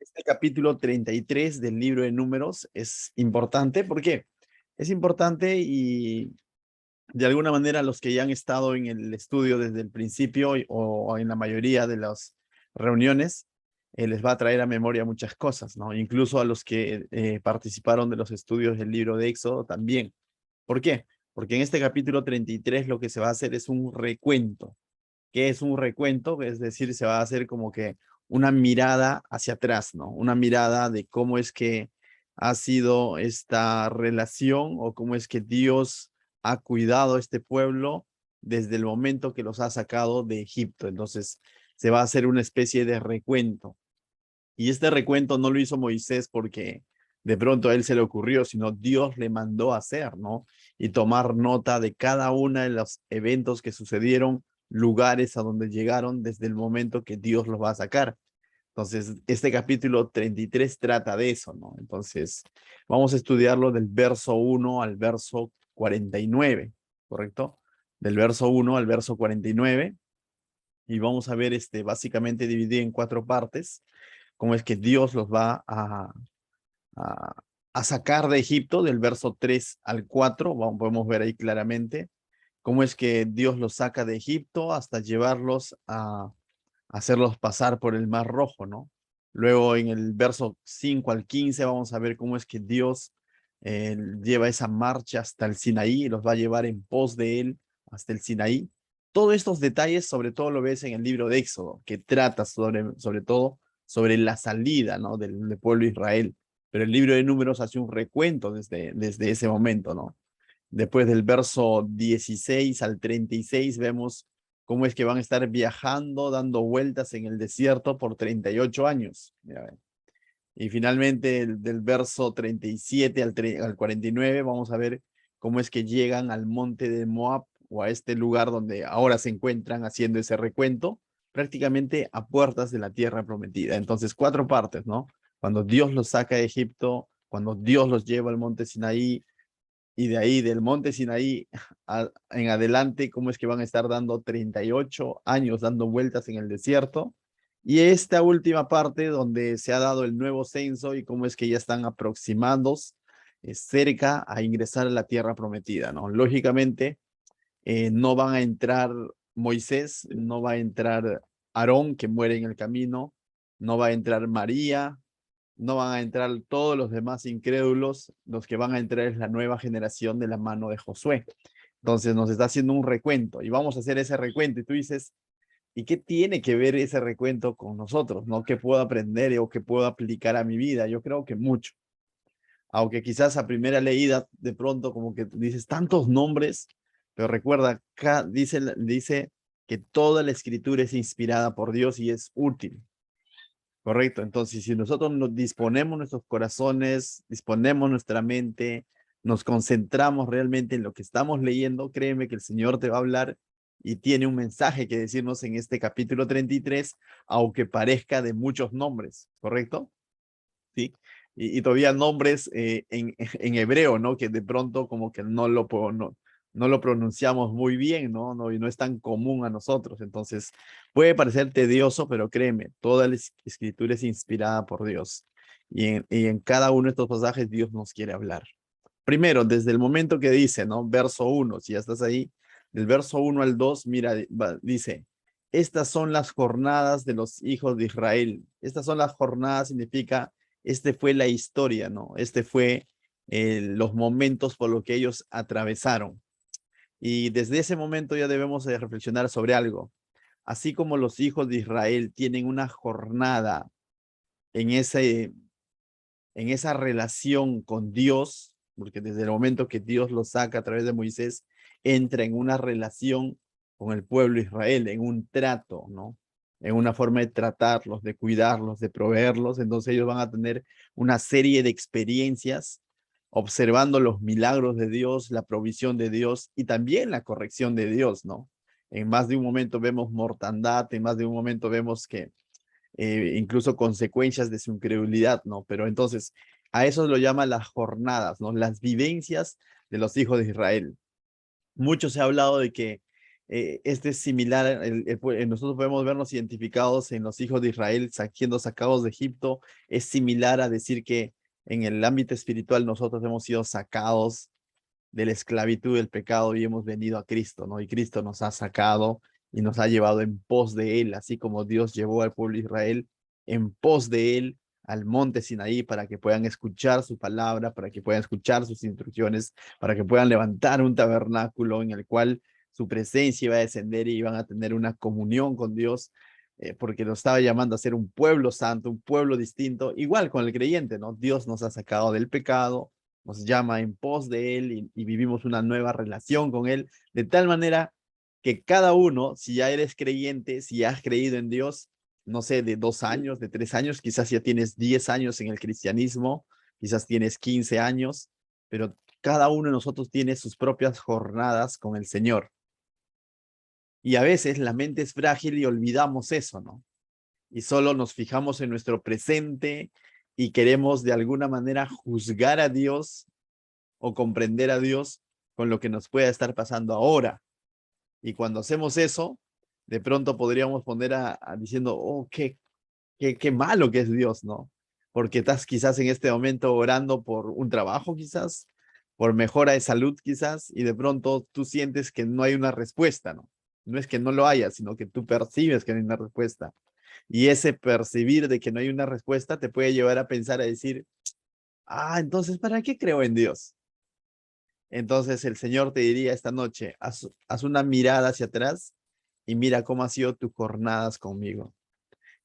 Este capítulo 33 del libro de Números es importante. ¿Por qué? Es importante y de alguna manera los que ya han estado en el estudio desde el principio o en la mayoría de las reuniones, les va a traer a memoria muchas cosas, ¿no? Incluso a los que participaron de los estudios del libro de Éxodo también. ¿Por qué? Porque en este capítulo 33 lo que se va a hacer es un recuento. ¿Qué es un recuento? Es decir, se va a hacer como que una mirada hacia atrás, ¿no? Una mirada de cómo es que ha sido esta relación o cómo es que Dios ha cuidado a este pueblo desde el momento que los ha sacado de Egipto. Entonces, se va a hacer una especie de recuento. Y este recuento no lo hizo Moisés porque de pronto a él se le ocurrió, sino Dios le mandó a hacer, ¿no? Y tomar nota de cada uno de los eventos que sucedieron, lugares a donde llegaron desde el momento que Dios los va a sacar. Entonces, este capítulo 33 trata de eso, ¿no? Entonces, vamos a estudiarlo del verso 1 al verso 49, ¿correcto? Del verso 1 al verso 49. Y vamos a ver básicamente dividido en 4 partes cómo es que Dios los va a, a sacar de Egipto, del verso 3 al 4, podemos ver ahí claramente cómo es que Dios los saca de Egipto hasta llevarlos a hacerlos pasar por el Mar Rojo, ¿no? Luego en el verso 5 al 15 vamos a ver cómo es que Dios lleva esa marcha hasta el Sinaí y los va a llevar en pos de él hasta el Sinaí. Todos estos detalles, sobre todo lo ves en el libro de Éxodo, que trata sobre todo sobre la salida, ¿no? del pueblo de Israel. Pero el libro de Números hace un recuento desde ese momento, ¿no? Después del verso 16 al 36 vemos cómo es que van a estar viajando, dando vueltas en el desierto por 38 años. Mira, y finalmente del verso 37 al 49 vamos a ver cómo es que llegan al monte de Moab o a este lugar donde ahora se encuentran haciendo ese recuento, prácticamente a puertas de la tierra prometida. Entonces, 4 partes, ¿no? Cuando Dios los saca de Egipto, cuando Dios los lleva al monte Sinaí, y de ahí, del monte Sinaí en adelante, cómo es que van a estar dando 38 años dando vueltas en el desierto. Y esta última parte donde se ha dado el nuevo censo y cómo es que ya están aproximados cerca a ingresar a la tierra prometida, ¿no? Lógicamente, no van a entrar Moisés, no va a entrar Aarón, que muere en el camino, no va a entrar María, no van a entrar todos los demás incrédulos, los que van a entrar es la nueva generación de la mano de Josué. Entonces nos está haciendo un recuento y vamos a hacer ese recuento y tú dices, ¿y qué tiene que ver ese recuento con nosotros? ¿No? ¿Qué puedo aprender o qué puedo aplicar a mi vida? Yo creo que mucho. Aunque quizás a primera leída de pronto como que dices tantos nombres, pero recuerda, dice que toda la escritura es inspirada por Dios y es útil. Correcto. Entonces, si nosotros nos disponemos nuestros corazones, disponemos nuestra mente, nos concentramos realmente en lo que estamos leyendo, créeme que el Señor te va a hablar y tiene un mensaje que decirnos en este capítulo 33, aunque parezca de muchos nombres, ¿correcto? Sí. Y todavía nombres en hebreo, ¿no? Que de pronto como que no lo pronunciamos muy bien, ¿no? Y no es tan común a nosotros. Entonces, puede parecer tedioso, pero créeme, toda la escritura es inspirada por Dios. Y en cada uno de estos pasajes Dios nos quiere hablar. Primero, desde el momento que dice, ¿no? Verso 1, si ya estás ahí, del verso 1 al 2, mira, dice, estas son las jornadas de los hijos de Israel. Estas son las jornadas, significa fue la historia, ¿no? Fue los momentos por los que ellos atravesaron. Y desde ese momento ya debemos de reflexionar sobre algo. Así como los hijos de Israel tienen una jornada en esa relación con Dios, porque desde el momento que Dios los saca a través de Moisés, entra en una relación con el pueblo de Israel, en un trato, ¿no? En una forma de tratarlos, de cuidarlos, de proveerlos. Entonces ellos van a tener una serie de experiencias observando los milagros de Dios, la provisión de Dios y también la corrección de Dios, ¿no? En más de un momento vemos mortandad, en más de un momento vemos que incluso consecuencias de su incredulidad, ¿no? Pero entonces, a eso lo llama las jornadas, ¿no? Las vivencias de los hijos de Israel. Mucho se ha hablado de que Este es similar, nosotros podemos vernos identificados en los hijos de Israel siendo sacados de Egipto, es similar a decir que en el ámbito espiritual nosotros hemos sido sacados de la esclavitud del pecado y hemos venido a Cristo, ¿no? Y Cristo nos ha sacado y nos ha llevado en pos de Él, así como Dios llevó al pueblo de Israel en pos de Él al monte Sinaí para que puedan escuchar su palabra, para que puedan escuchar sus instrucciones, para que puedan levantar un tabernáculo en el cual su presencia iba a descender y iban a tener una comunión con Dios, porque lo estaba llamando a ser un pueblo santo, un pueblo distinto, igual con el creyente, ¿no? Dios nos ha sacado del pecado, nos llama en pos de Él y vivimos una nueva relación con Él, de tal manera que cada uno, si ya eres creyente, si ya has creído en Dios, no sé, de 2 años, de 3 años, quizás ya tienes 10 años en el cristianismo, quizás tienes 15 años, pero cada uno de nosotros tiene sus propias jornadas con el Señor. Y a veces la mente es frágil y olvidamos eso, ¿no? Y solo nos fijamos en nuestro presente y queremos de alguna manera juzgar a Dios o comprender a Dios con lo que nos pueda estar pasando ahora. Y cuando hacemos eso, de pronto podríamos poner diciendo, oh, qué malo que es Dios, ¿no? Porque estás quizás en este momento orando por un trabajo, quizás, por mejora de salud, quizás, y de pronto tú sientes que no hay una respuesta, ¿no? No es que no lo haya, sino que tú percibes que no hay una respuesta. Y ese percibir de que no hay una respuesta te puede llevar a pensar, a decir, entonces, ¿para qué creo en Dios? Entonces el Señor te diría esta noche, haz una mirada hacia atrás y mira cómo han sido tus jornadas conmigo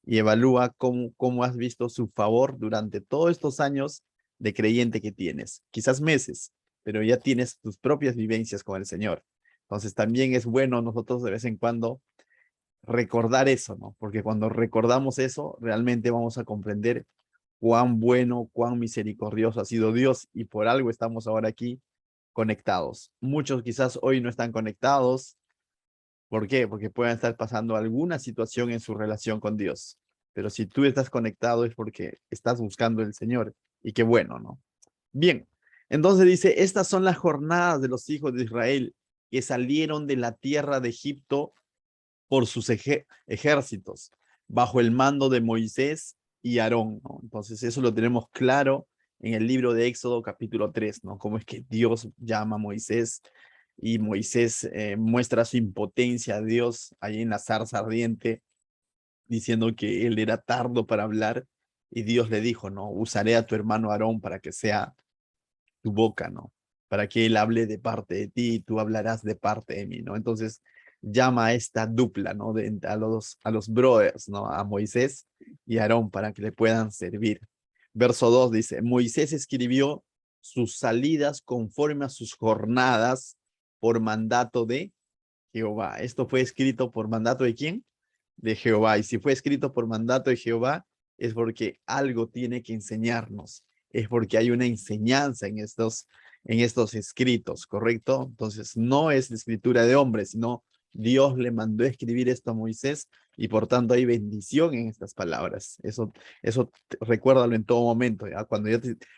y evalúa cómo has visto su favor durante todos estos años de creyente que tienes, quizás meses, pero ya tienes tus propias vivencias con el Señor. Entonces también es bueno nosotros de vez en cuando recordar eso, ¿no? Porque cuando recordamos eso, realmente vamos a comprender cuán bueno, cuán misericordioso ha sido Dios y por algo estamos ahora aquí conectados. Muchos quizás hoy no están conectados. ¿Por qué? Porque pueden estar pasando alguna situación en su relación con Dios. Pero si tú estás conectado es porque estás buscando el Señor. Y qué bueno, ¿no? Bien, entonces dice, estas son las jornadas de los hijos de Israel que salieron de la tierra de Egipto por sus ejércitos, bajo el mando de Moisés y Aarón, ¿no? Entonces eso lo tenemos claro en el libro de Éxodo capítulo 3, ¿no? Cómo es que Dios llama a Moisés y Moisés muestra su impotencia a Dios ahí en la zarza ardiente, diciendo que él era tardo para hablar y Dios le dijo, ¿no? Usaré a tu hermano Aarón para que sea tu boca, ¿no? Para que él hable de parte de ti y tú hablarás de parte de mí, ¿no? Entonces llama a esta dupla, ¿no? A los brothers, ¿no? A Moisés y a Aarón para que le puedan servir. Verso 2 dice, Moisés escribió sus salidas conforme a sus jornadas por mandato de Jehová. Esto fue escrito por mandato de ¿quién? De Jehová. Y si fue escrito por mandato de Jehová, es porque algo tiene que enseñarnos. Es porque hay una enseñanza en estos escritos, ¿correcto? Entonces, no es la escritura de hombres, sino Dios le mandó a escribir esto a Moisés y por tanto hay bendición en estas palabras. Eso recuérdalo en todo momento, ¿ya?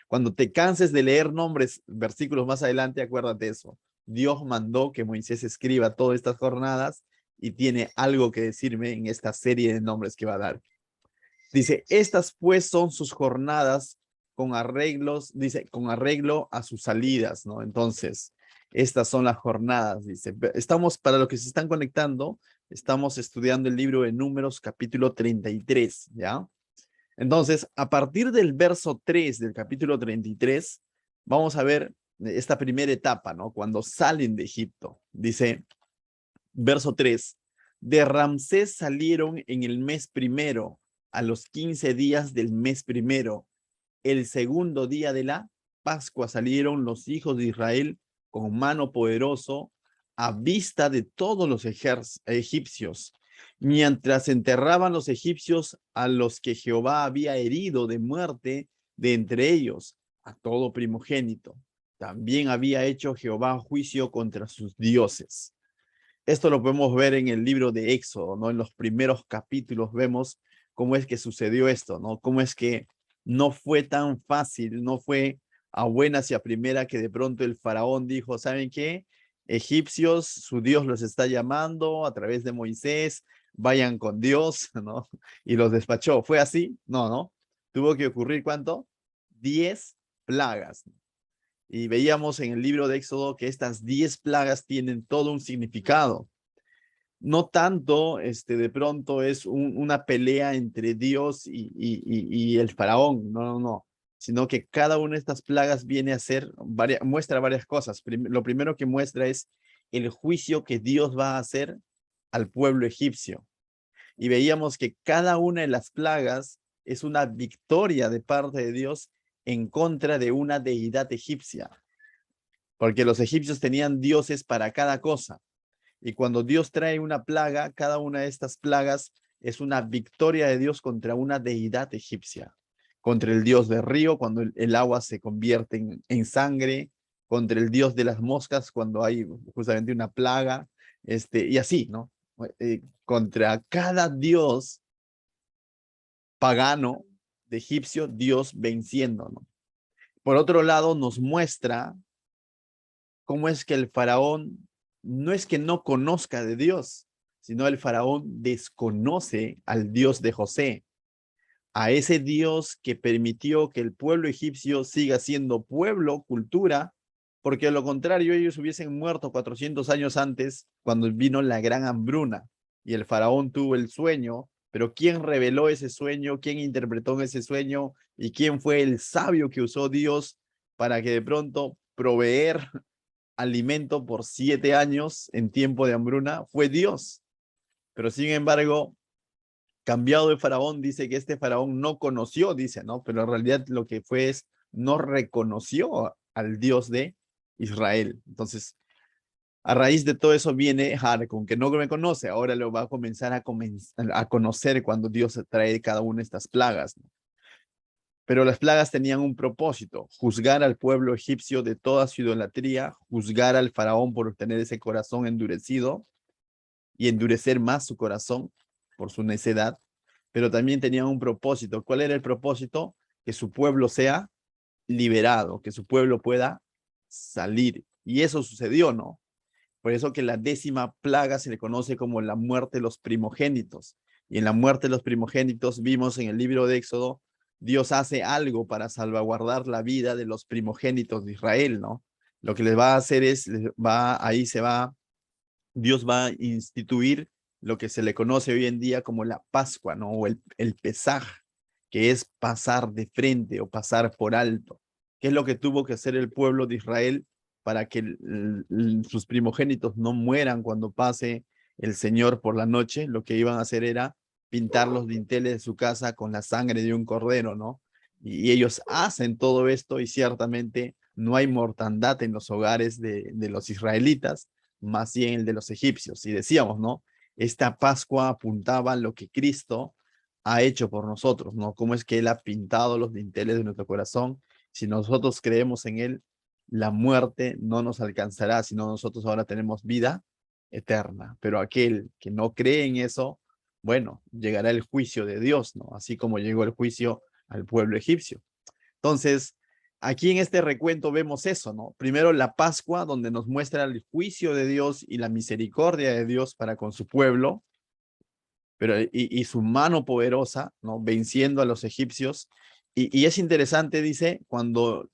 Cuando te canses de leer nombres, versículos más adelante, acuérdate eso. Dios mandó que Moisés escriba todas estas jornadas y tiene algo que decirme en esta serie de nombres que va a dar. Dice, estas pues son sus jornadas con arreglos, dice, con arreglo a sus salidas, ¿no? Entonces, estas son las jornadas, dice. Estamos, para los que se están conectando, estamos estudiando el libro de Números, capítulo 33, ¿ya? Entonces, a partir del verso 3 del capítulo 33, vamos a ver esta primera etapa, ¿no? Cuando salen de Egipto. Dice, verso 3, de Ramsés salieron en el mes primero, a los 15 días del mes primero, el segundo día de la Pascua salieron los hijos de Israel con mano poderoso a vista de todos los egipcios, mientras enterraban los egipcios a los que Jehová había herido de muerte de entre ellos, a todo primogénito. También había hecho Jehová juicio contra sus dioses. Esto lo podemos ver en el libro de Éxodo, ¿no? En los primeros capítulos vemos cómo es que sucedió esto, ¿no? Cómo es que no fue tan fácil, no fue a buenas y a primera que de pronto el faraón dijo, ¿saben qué? egipcios, su Dios los está llamando a través de Moisés, vayan con Dios, ¿no? Y los despachó. ¿Fue así? No, ¿no? Tuvo que ocurrir, ¿cuánto? 10 plagas. Y veíamos en el libro de Éxodo que estas 10 plagas tienen todo un significado. No tanto, de pronto es una pelea entre Dios y el faraón, no, no, no, sino que cada una de estas plagas viene a ser, muestra varias cosas. Lo primero que muestra es el juicio que Dios va a hacer al pueblo egipcio. Y veíamos que cada una de las plagas es una victoria de parte de Dios en contra de una deidad egipcia, porque los egipcios tenían dioses para cada cosa. Y cuando Dios trae una plaga, cada una de estas plagas es una victoria de Dios contra una deidad egipcia, contra el dios del río, cuando el agua se convierte en sangre, contra el dios de las moscas, cuando hay justamente una plaga, y así, ¿no? Contra cada dios pagano de egipcio, Dios venciendo, ¿no? Por otro lado, nos muestra cómo es que el faraón no es que no conozca de Dios, sino el faraón desconoce al Dios de José, a ese Dios que permitió que el pueblo egipcio siga siendo pueblo, cultura, porque de lo contrario ellos hubiesen muerto 400 años antes cuando vino la gran hambruna y el faraón tuvo el sueño, pero ¿quién reveló ese sueño? ¿Quién interpretó ese sueño? ¿Y quién fue el sabio que usó Dios para que de pronto proveer alimento por 7 años en tiempo de hambruna? Fue Dios. Pero sin embargo, cambiado de faraón, dice que este faraón no conoció, dice, ¿no? Pero en realidad lo que fue es, no reconoció al Dios de Israel. Entonces, a raíz de todo eso viene con que no me conoce, ahora lo va a comenzar a conocer cuando Dios trae cada una de estas plagas, ¿no? Pero las plagas tenían un propósito: juzgar al pueblo egipcio de toda su idolatría, juzgar al faraón por tener ese corazón endurecido y endurecer más su corazón por su necedad, pero también tenían un propósito. ¿Cuál era el propósito? Que su pueblo sea liberado, que su pueblo pueda salir. Y eso sucedió, ¿no? Por eso que la 10ª plaga se le conoce como la muerte de los primogénitos. Y en la muerte de los primogénitos vimos en el libro de Éxodo, Dios hace algo para salvaguardar la vida de los primogénitos de Israel, ¿no? Lo que les va a hacer es, Dios va a instituir lo que se le conoce hoy en día como la Pascua, ¿no? O el Pesaj, que es pasar de frente o pasar por alto. ¿Qué es lo que tuvo que hacer el pueblo de Israel para que sus primogénitos no mueran cuando pase el Señor por la noche? Lo que iban a hacer era pintar los dinteles de su casa con la sangre de un cordero, ¿no? Y ellos hacen todo esto y ciertamente no hay mortandad en los hogares de los israelitas, más bien el de los egipcios. Y decíamos, ¿no? Esta Pascua apuntaba a lo que Cristo ha hecho por nosotros, ¿no? Cómo es que Él ha pintado los dinteles de nuestro corazón. Si nosotros creemos en Él, la muerte no nos alcanzará, sino nosotros ahora tenemos vida eterna. Pero aquel que no cree en eso, bueno, llegará el juicio de Dios, ¿no? Así como llegó el juicio al pueblo egipcio. Entonces, aquí en este recuento vemos eso, ¿no? Primero la Pascua, donde nos muestra el juicio de Dios y la misericordia de Dios para con su pueblo, pero y su mano poderosa, ¿no? Venciendo a los egipcios. Y es interesante, dice, cuando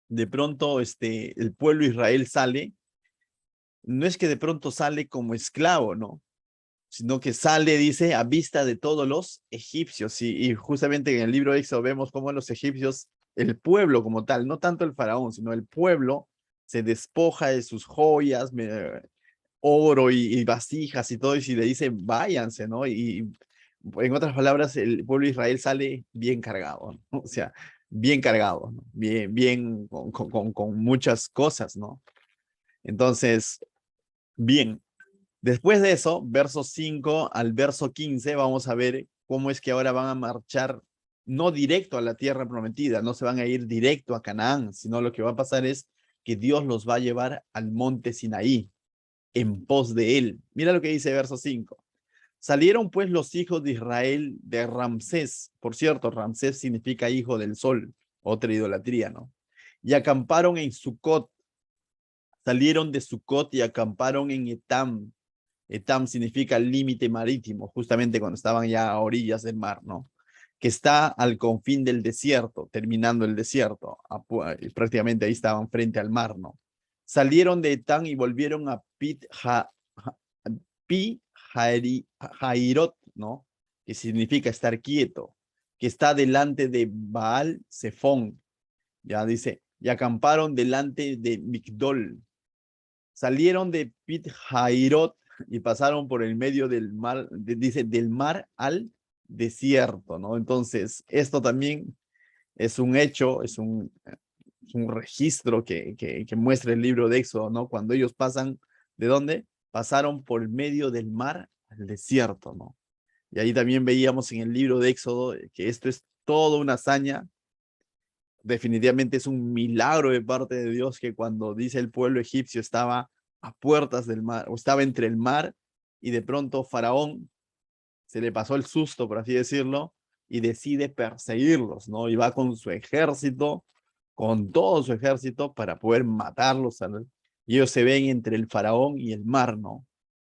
de pronto el pueblo de Israel sale, no es que de pronto sale como esclavo, ¿no? Sino que sale, dice, a vista de todos los egipcios. Y justamente en el libro de Éxodo vemos cómo los egipcios, el pueblo como tal, no tanto el faraón, sino el pueblo, se despoja de sus joyas, oro y vasijas y todo, y si le dice, váyanse, ¿no? Y en otras palabras, el pueblo de Israel sale bien cargado, ¿no? O sea, bien cargado, ¿no? Bien con muchas cosas, ¿no? Entonces, bien. Después de eso, versos 5 al verso 15, vamos a ver cómo es que ahora van a marchar no directo a la tierra prometida, no se van a ir directo a Canaán, sino lo que va a pasar es que Dios los va a llevar al monte Sinaí en pos de él. Mira lo que dice verso 5. Salieron pues los hijos de Israel de Ramsés. Por cierto, Ramsés significa hijo del sol, otra idolatría, ¿no? Y acamparon en Sucot Salieron de Sucot y acamparon en Etam. Etam significa límite marítimo, justamente cuando estaban ya a orillas del mar, ¿no? Que está al confín del desierto, terminando el desierto. Prácticamente ahí estaban frente al mar, ¿no? Salieron de Etam y volvieron a Pi Jairot, ¿no? Que significa estar quieto, que está delante de Baal Zephón. Ya dice, y acamparon delante de Migdol. Salieron de Pit Jairot y pasaron por el medio del mar, dice, del mar al desierto, ¿no? Entonces, esto también es un hecho, es un registro que muestra el libro de Éxodo, ¿no? Cuando ellos pasan, ¿de dónde? Pasaron por el medio del mar al desierto, ¿no? Y ahí también veíamos en el libro de Éxodo que esto es toda una hazaña. Definitivamente es un milagro de parte de Dios que cuando dice el pueblo egipcio estaba a puertas del mar, o estaba entre el mar, y de pronto Faraón se le pasó el susto, por así decirlo, y decide perseguirlos, ¿no? Y va con su ejército, con todo su ejército, para poder matarlos. Y ellos se ven entre el Faraón y el mar, ¿no?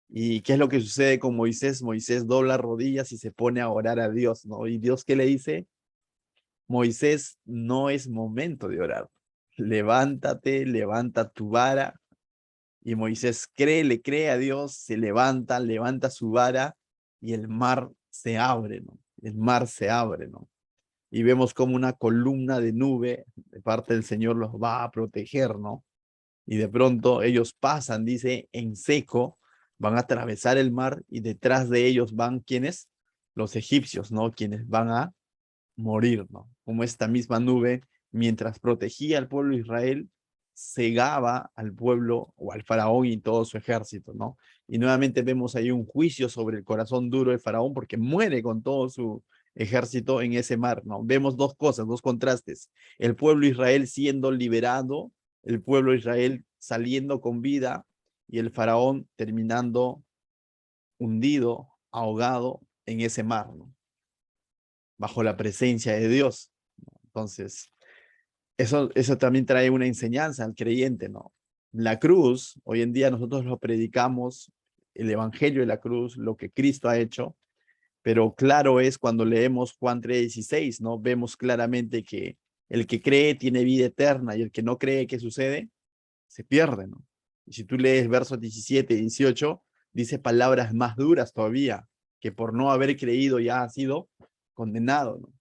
¿Y qué es lo que sucede con Moisés? Moisés dobla rodillas y se pone a orar a Dios, ¿no? ¿Y Dios qué le dice? Moisés, no es momento de orar. Levántate, levanta tu vara. Y Moisés le cree a Dios, se levanta, levanta su vara y el mar se abre, ¿no? El mar se abre, ¿no? Y vemos como una columna de nube de parte del Señor los va a proteger, ¿no? Y de pronto ellos pasan, dice, en seco, van a atravesar el mar y detrás de ellos van, ¿quiénes? Los egipcios, ¿no? Quienes van a morir, ¿no? Como esta misma nube, mientras protegía al pueblo de Israel, cegaba al pueblo o al faraón y todo su ejército, ¿no? Y nuevamente vemos ahí un juicio sobre el corazón duro del faraón porque muere con todo su ejército en ese mar, ¿no? Vemos dos cosas, dos contrastes. El pueblo de Israel siendo liberado, el pueblo de Israel saliendo con vida y el faraón terminando hundido, ahogado en ese mar, ¿no? Bajo la presencia de Dios. Entonces, eso también trae una enseñanza al creyente, ¿no? La cruz, hoy en día nosotros lo predicamos, el evangelio de la cruz, lo que Cristo ha hecho, pero claro es cuando leemos Juan 3:16, ¿no? Vemos claramente que el que cree tiene vida eterna y el que no cree, ¿qué sucede? Se pierde, ¿no? Y si tú lees versos 17 y 18, dice palabras más duras todavía, que por no haber creído ya ha sido condenado, ¿no?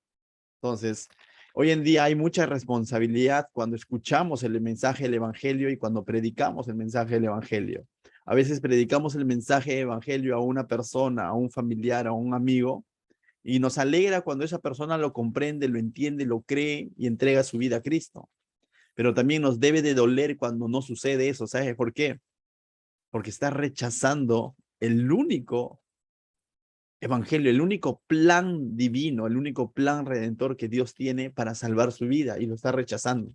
Entonces, hoy en día hay mucha responsabilidad cuando escuchamos el mensaje del evangelio y cuando predicamos el mensaje del evangelio. A veces predicamos el mensaje del evangelio a una persona, a un familiar, a un amigo, y nos alegra cuando esa persona lo comprende, lo entiende, lo cree y entrega su vida a Cristo. Pero también nos debe de doler cuando no sucede eso. ¿Sabes por qué? Porque está rechazando el único evangelio, el único plan divino, el único plan redentor que Dios tiene para salvar su vida y lo está rechazando.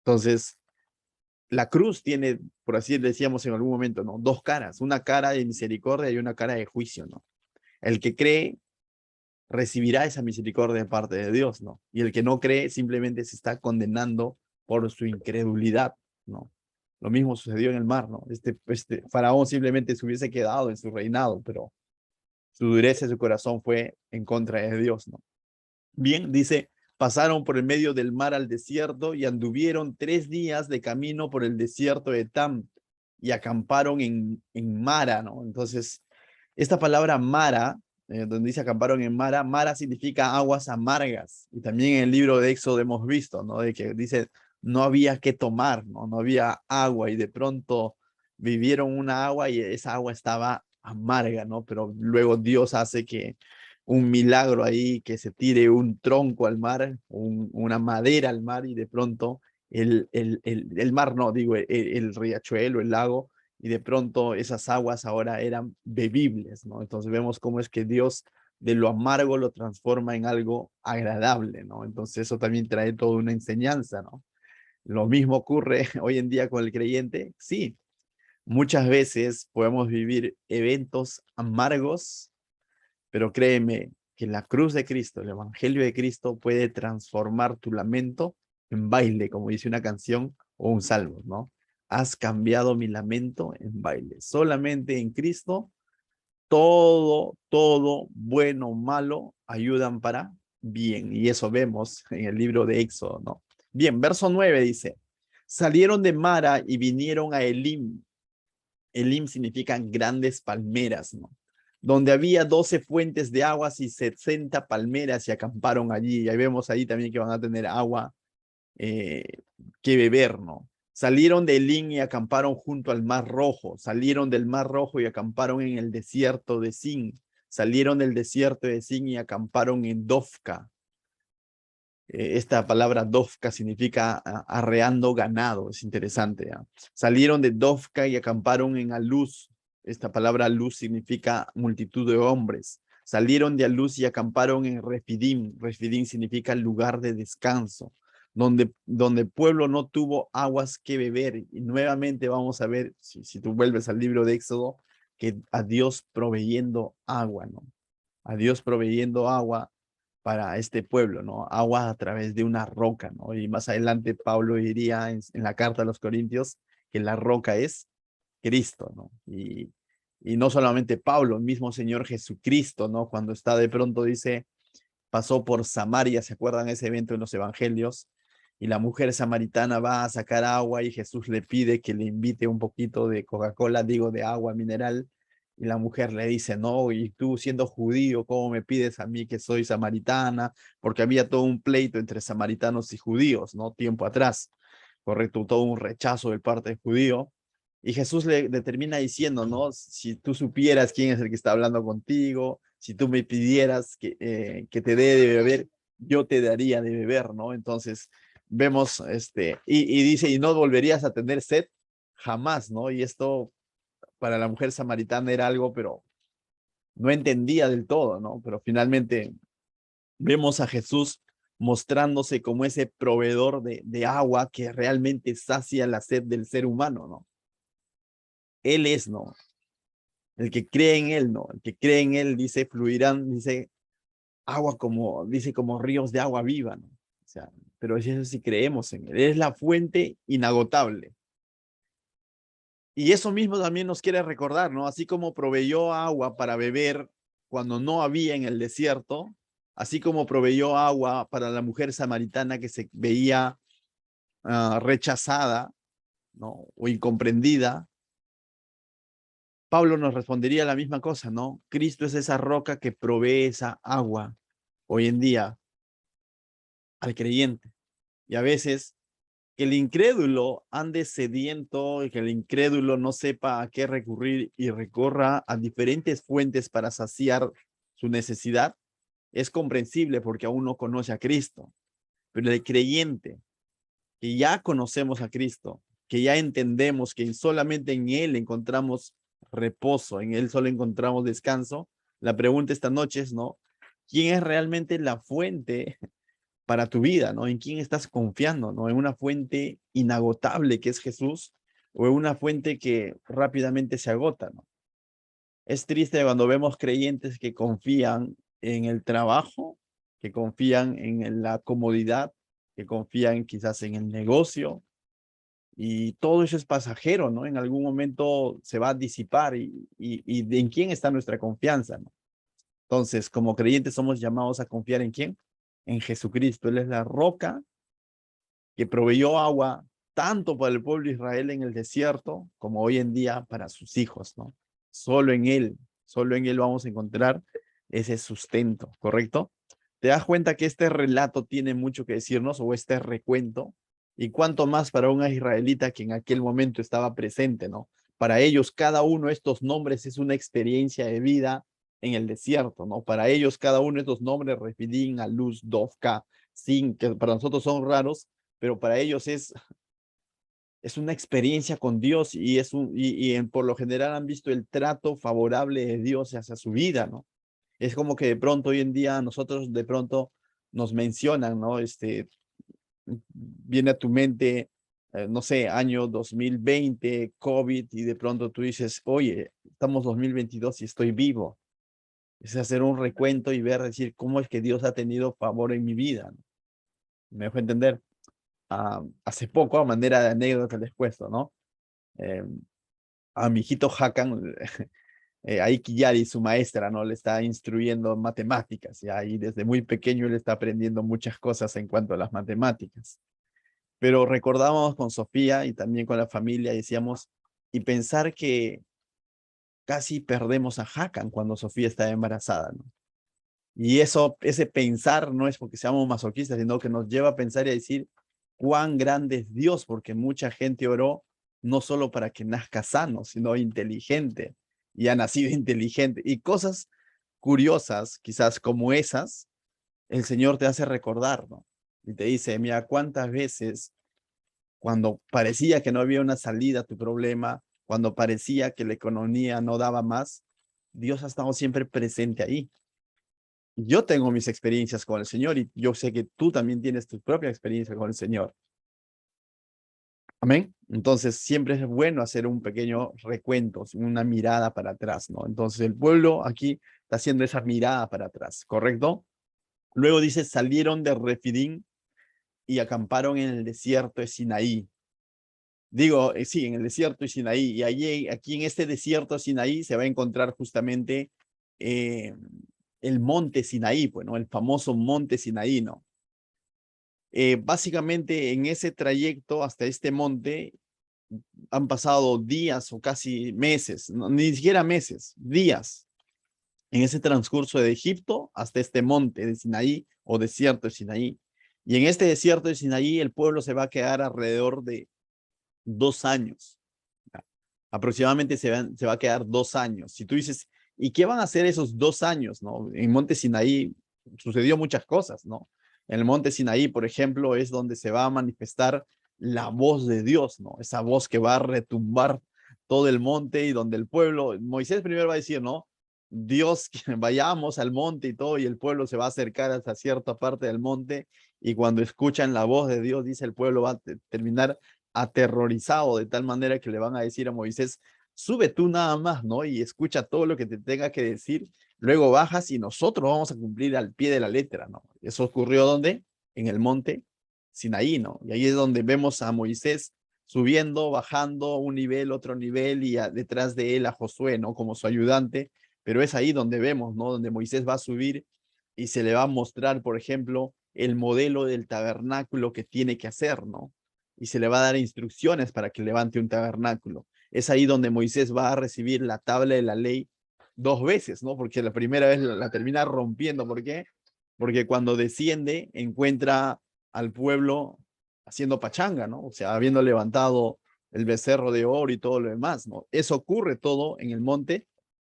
Entonces, la cruz tiene, por así decíamos en algún momento, ¿no? Dos caras, una cara de misericordia y una cara de juicio, ¿no? El que cree recibirá esa misericordia de parte de Dios, ¿no? Y el que no cree simplemente se está condenando por su incredulidad, ¿no? Lo mismo sucedió en el mar, ¿no? Este faraón simplemente se hubiese quedado en su reinado, pero su dureza de su corazón fue en contra de Dios, ¿no? Bien, dice, pasaron por el medio del mar al desierto y anduvieron 3 días de camino por el desierto de Tam y acamparon en Mara, ¿no? Entonces, esta palabra Mara, donde dice acamparon en Mara, Mara significa aguas amargas. Y también en el libro de Éxodo hemos visto, ¿no? De que dice, no había que tomar, ¿no? No había agua y de pronto vivieron una agua y esa agua estaba amarga, ¿no? Pero luego Dios hace que un milagro ahí, que se tire un tronco al mar, una madera al mar y de pronto el mar, no, digo, el riachuelo, el lago, y de pronto esas aguas ahora eran bebibles, ¿no? Entonces vemos cómo es que Dios de lo amargo lo transforma en algo agradable, ¿no? Entonces eso también trae toda una enseñanza, ¿no? Lo mismo ocurre hoy en día con el creyente, sí, muchas veces podemos vivir eventos amargos, pero créeme que la cruz de Cristo, el evangelio de Cristo puede transformar tu lamento en baile, como dice una canción, o un salmo, ¿no? Has cambiado mi lamento en baile. Solamente en Cristo, todo, bueno, malo, ayudan para bien. Y eso vemos en el libro de Éxodo, ¿no? Bien, verso 9 dice, salieron de Mara y vinieron a Elim. Elim significa grandes palmeras, ¿no? Donde había 12 fuentes de aguas y 60 palmeras y acamparon allí. Y ahí vemos ahí también que van a tener agua eh, que beber, ¿no? Salieron de Elim y acamparon junto al Mar Rojo. Salieron del Mar Rojo y acamparon en el desierto de Sin. Salieron del desierto de Sin y acamparon en Dofca. Esta palabra Dofka significa arreando ganado, es interesante. ¿Ya? Salieron de Dofka y acamparon en Aluz. Esta palabra Aluz significa multitud de hombres. Salieron de Aluz y acamparon en Refidim. Refidim significa lugar de descanso, donde el pueblo no tuvo aguas que beber. Y nuevamente vamos a ver, si tú vuelves al libro de Éxodo, que a Dios proveyendo agua, ¿no? A Dios proveyendo agua para este pueblo, ¿no? Agua a través de una roca, ¿no? Y más adelante Pablo diría en la carta a los Corintios que la roca es Cristo, ¿no? Y no solamente Pablo, el mismo Señor Jesucristo, ¿no? Cuando está de pronto dice, pasó por Samaria, ¿se acuerdan ese evento en los evangelios? Y la mujer samaritana va a sacar agua y Jesús le pide que le invite un poquito de Coca-Cola, digo, de agua mineral. Y la mujer le dice, no, y tú siendo judío, ¿cómo me pides a mí que soy samaritana? Porque había todo un pleito entre samaritanos y judíos, ¿no? Tiempo atrás, correcto, todo un rechazo del parte del judío. Y Jesús le termina diciendo, ¿no? Si tú supieras quién es el que está hablando contigo, si tú me pidieras que te dé de beber, yo te daría de beber, ¿no? Entonces, vemos, y dice, y no volverías a tener sed jamás, ¿no? Y esto para la mujer samaritana era algo, pero no entendía del todo, ¿no? Pero finalmente vemos a Jesús mostrándose como ese proveedor de agua que realmente sacia la sed del ser humano, ¿no? Él es, ¿no? El que cree en él, ¿no? El que cree en él, dice, fluirán, dice, agua como, dice, como ríos de agua viva, ¿no? O sea, pero es eso si creemos en él. Es la fuente inagotable. Y eso mismo también nos quiere recordar, ¿no? Así como proveyó agua para beber cuando no había en el desierto, así como proveyó agua para la mujer samaritana que se veía rechazada, ¿no? O incomprendida, Pablo nos respondería la misma cosa, ¿no? Cristo es esa roca que provee esa agua hoy en día al creyente. Y a veces que el incrédulo ande sediento y que el incrédulo no sepa a qué recurrir y recorra a diferentes fuentes para saciar su necesidad, es comprensible porque aún no conoce a Cristo. Pero el creyente que ya conocemos a Cristo, que ya entendemos que solamente en Él encontramos reposo, en Él solo encontramos descanso, la pregunta esta noche es, ¿no? ¿Quién es realmente la fuente para tu vida, ¿no? ¿En quién estás confiando, ¿no? ¿En una fuente inagotable que es Jesús o en una fuente que rápidamente se agota, ¿no? Es triste cuando vemos creyentes que confían en el trabajo, que confían en la comodidad, que confían quizás en el negocio y todo eso es pasajero, ¿no? En algún momento se va a disipar y en quién está nuestra confianza, ¿no? Entonces, como creyentes somos llamados a confiar en quién? En Jesucristo. Él es la roca que proveyó agua tanto para el pueblo de Israel en el desierto como hoy en día para sus hijos, ¿no? Solo en él vamos a encontrar ese sustento, ¿correcto? ¿Te das cuenta que este relato tiene mucho que decirnos o este recuento? Y cuánto más para un israelita que en aquel momento estaba presente, ¿no? Para ellos cada uno de estos nombres es una experiencia de vida en el desierto, ¿no? Para ellos cada uno de estos nombres, Refidim, Aluz, Dovka, Sin, que para nosotros son raros, pero para ellos es una experiencia con Dios por lo general han visto el trato favorable de Dios hacia su vida, ¿no? Es como que de pronto hoy en día nosotros de pronto nos mencionan, ¿no? Viene a tu mente, no sé, año 2020, COVID, y de pronto tú dices, oye, estamos 2022 y estoy vivo. Es hacer un recuento y ver, decir, cómo es que Dios ha tenido favor en mi vida, ¿no? ¿Me dejo entender? hace poco, a manera de anécdota les cuento, ¿no? Eh, a mi hijito Hakan, Aiki Yari, su maestra, ¿no? Le está instruyendo matemáticas, y ahí desde muy pequeño él está aprendiendo muchas cosas en cuanto a las matemáticas. Pero recordábamos con Sofía y también con la familia, decíamos, y pensar que casi perdemos a Hakan cuando Sofía está embarazada, ¿no? Y eso, ese pensar no es porque seamos masoquistas, sino que nos lleva a pensar y a decir cuán grande es Dios, porque mucha gente oró no solo para que nazca sano, sino inteligente, y ha nacido inteligente. Y cosas curiosas, quizás como esas, el Señor te hace recordar, ¿no? Y te dice, mira, cuántas veces cuando parecía que no había una salida a tu problema, cuando parecía que la economía no daba más, Dios ha estado siempre presente ahí. Yo tengo mis experiencias con el Señor y yo sé que tú también tienes tu propia experiencia con el Señor. Amén. Entonces siempre es bueno hacer un pequeño recuento, una mirada para atrás, ¿no? Entonces el pueblo aquí está haciendo esa mirada para atrás, ¿correcto? Luego dice, salieron de Refidín y acamparon en el desierto de Sinaí. Digo, sí, en el desierto de Sinaí. Y allí, aquí en este desierto de Sinaí se va a encontrar justamente eh, el monte Sinaí, pues, ¿no? El famoso monte Sinaí, ¿no? Básicamente en ese trayecto hasta este monte han pasado días o casi meses, no, ni siquiera meses, días en ese transcurso de Egipto hasta este monte de Sinaí o desierto de Sinaí. Y en este desierto de Sinaí el pueblo se va a quedar alrededor de 2 años. Aproximadamente se va a quedar 2 años. Si tú dices, ¿y qué van a hacer esos 2 años? ¿No? En Monte Sinaí sucedió muchas cosas, ¿no? En el Monte Sinaí, por ejemplo, es donde se va a manifestar la voz de Dios, ¿no? Esa voz que va a retumbar todo el monte y donde el pueblo, Moisés primero va a decir, ¿no? Dios, que vayamos al monte y todo, y el pueblo se va a acercar hasta cierta parte del monte, y cuando escuchan la voz de Dios, dice el pueblo, va a terminar aterrorizado de tal manera que le van a decir a Moisés, sube tú nada más, ¿no? Y escucha todo lo que te tenga que decir, luego bajas y nosotros vamos a cumplir al pie de la letra, ¿no? Eso ocurrió ¿dónde? En el monte Sinaí, ¿no? Y ahí es donde vemos a Moisés subiendo, bajando un nivel, otro nivel y detrás de él a Josué, ¿no? Como su ayudante, pero es ahí donde vemos, ¿no? Donde Moisés va a subir y se le va a mostrar, por ejemplo, el modelo del tabernáculo que tiene que hacer, ¿no? Y se le va a dar instrucciones para que levante un tabernáculo. Es ahí donde Moisés va a recibir la tabla de la ley 2 veces, ¿no? Porque la primera vez la termina rompiendo. ¿Por qué? Porque cuando desciende encuentra al pueblo haciendo pachanga, ¿no? O sea, habiendo levantado el becerro de oro y todo lo demás, ¿no? Eso ocurre todo en el monte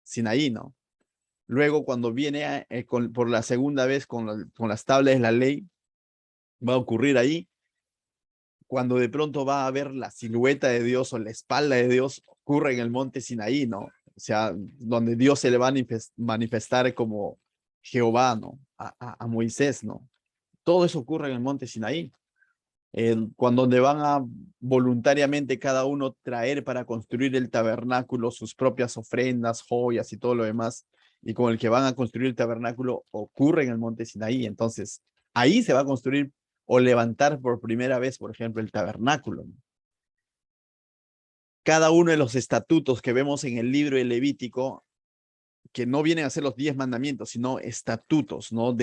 Sinaí, ¿no? Luego, cuando viene por la segunda vez con las tablas de la ley, va a ocurrir ahí cuando de pronto va a ver la silueta de Dios o la espalda de Dios, ocurre en el monte Sinaí, ¿no? O sea, donde Dios se le va a manifestar como Jehová, ¿no? A Moisés, ¿no? Todo eso ocurre en el monte Sinaí. Cuando donde van a voluntariamente cada uno traer para construir el tabernáculo sus propias ofrendas, joyas y todo lo demás, y con el que van a construir el tabernáculo ocurre en el monte Sinaí. Entonces, ahí se va a construir o levantar por primera vez, por ejemplo, el tabernáculo. Cada uno de los estatutos que vemos en el libro de Levítico, que no vienen a ser los 10 mandamientos, sino estatutos, ¿no?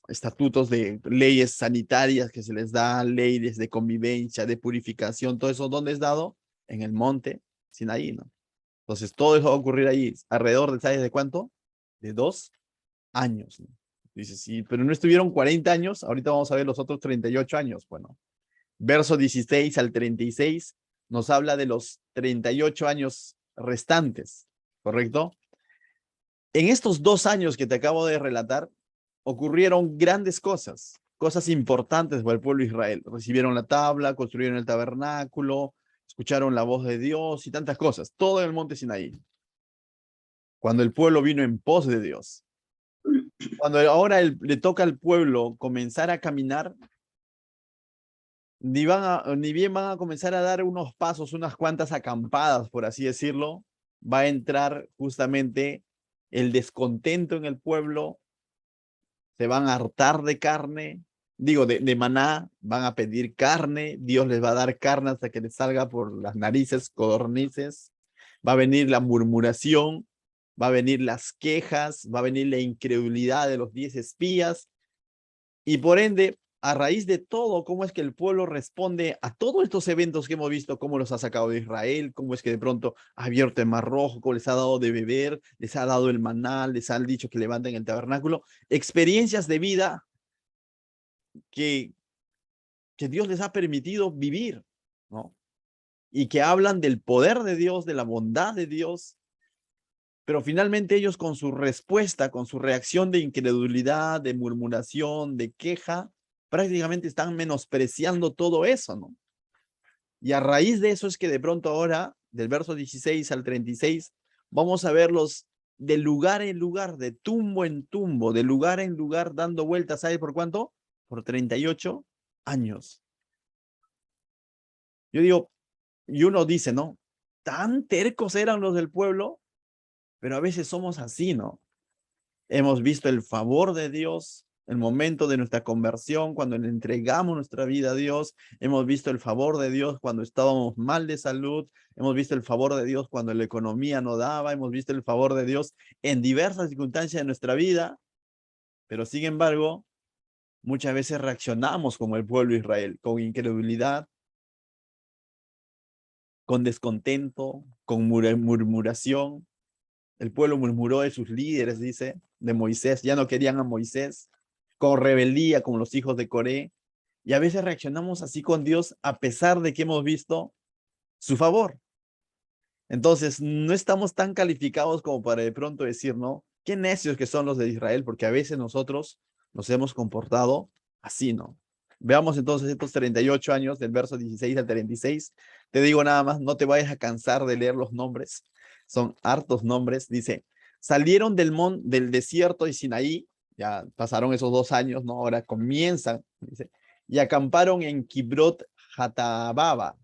Estatutos de leyes sanitarias que se les da, leyes de convivencia, de purificación, todo eso, ¿dónde es dado? En el monte Sinaí, ¿no? Entonces, todo eso va a ocurrir ahí, alrededor de, ¿sabes de cuánto? De 2 años, ¿no? Dice, sí, pero no estuvieron 40 años, ahorita vamos a ver los otros 38 años. Bueno, verso 16 al 36 nos habla de los 38 años restantes, ¿correcto? En estos 2 años que te acabo de relatar, ocurrieron grandes cosas, cosas importantes para el pueblo de Israel. Recibieron la tabla, construyeron el tabernáculo, escucharon la voz de Dios y tantas cosas, todo en el monte Sinaí. Cuando el pueblo vino en pos de Dios. Cuando ahora le toca al pueblo comenzar a caminar, ni bien van a comenzar a dar unos pasos, unas cuantas acampadas, por así decirlo, va a entrar justamente el descontento en el pueblo, se van a hartar de carne, digo, de maná, van a pedir carne, Dios les va a dar carne hasta que les salga por las narices, codornices, va a venir la murmuración, va a venir las quejas, va a venir la incredulidad de los 10 espías, y por ende, a raíz de todo, cómo es que el pueblo responde a todos estos eventos que hemos visto, cómo los ha sacado de Israel, cómo es que de pronto ha abierto el mar rojo, cómo les ha dado de beber, les ha dado el maná, les han dicho que levanten el tabernáculo, experiencias de vida que, que Dios les ha permitido vivir, ¿no? Y que hablan del poder de Dios, de la bondad de Dios, pero finalmente ellos con su respuesta, con su reacción de incredulidad, de murmuración, de queja, prácticamente están menospreciando todo eso, ¿no? Y a raíz de eso es que de pronto ahora, del verso 16 al 36, vamos a verlos de lugar en lugar, de tumbo en tumbo, de lugar en lugar, dando vueltas. ¿Sabe por cuánto? Por 38 años. Yo digo, y uno dice, ¿no? Tan tercos eran los del pueblo, pero a veces somos así, ¿no? Hemos visto el favor de Dios, el momento de nuestra conversión, cuando le entregamos nuestra vida a Dios. Hemos visto el favor de Dios cuando estábamos mal de salud. Hemos visto el favor de Dios cuando la economía no daba. Hemos visto el favor de Dios en diversas circunstancias de nuestra vida. Pero sin embargo, muchas veces reaccionamos como el pueblo de Israel, con incredulidad, con descontento, con murmuración. El pueblo murmuró de sus líderes, dice, de Moisés. Ya no querían a Moisés, con rebeldía, como los hijos de Coré. Y a veces reaccionamos así con Dios a pesar de que hemos visto su favor. Entonces, no estamos tan calificados como para de pronto decir, ¿no? Qué necios que son los de Israel, porque a veces nosotros nos hemos comportado así, ¿no? Veamos entonces estos 38 años del verso 16 al 36. Te digo nada más, no te vayas a cansar de leer los nombres. Son hartos nombres. Dice, salieron del desierto de Sinaí, ya pasaron esos 2 años, ¿no? Ahora comienzan, dice, y acamparon en Kibrot Hatababa.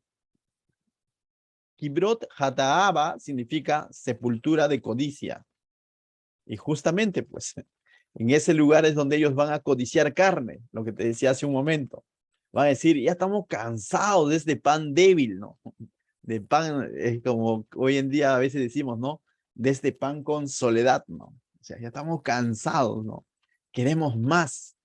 Kibrot Hataaba significa sepultura de codicia. Y justamente, pues, en ese lugar es donde ellos van a codiciar carne, lo que te decía hace un momento. Van a decir, ya estamos cansados de este pan débil, ¿no? De pan, es como hoy en día a veces decimos, ¿no? De este pan con soledad, ¿no? O sea, ya estamos cansados, ¿no? Queremos más.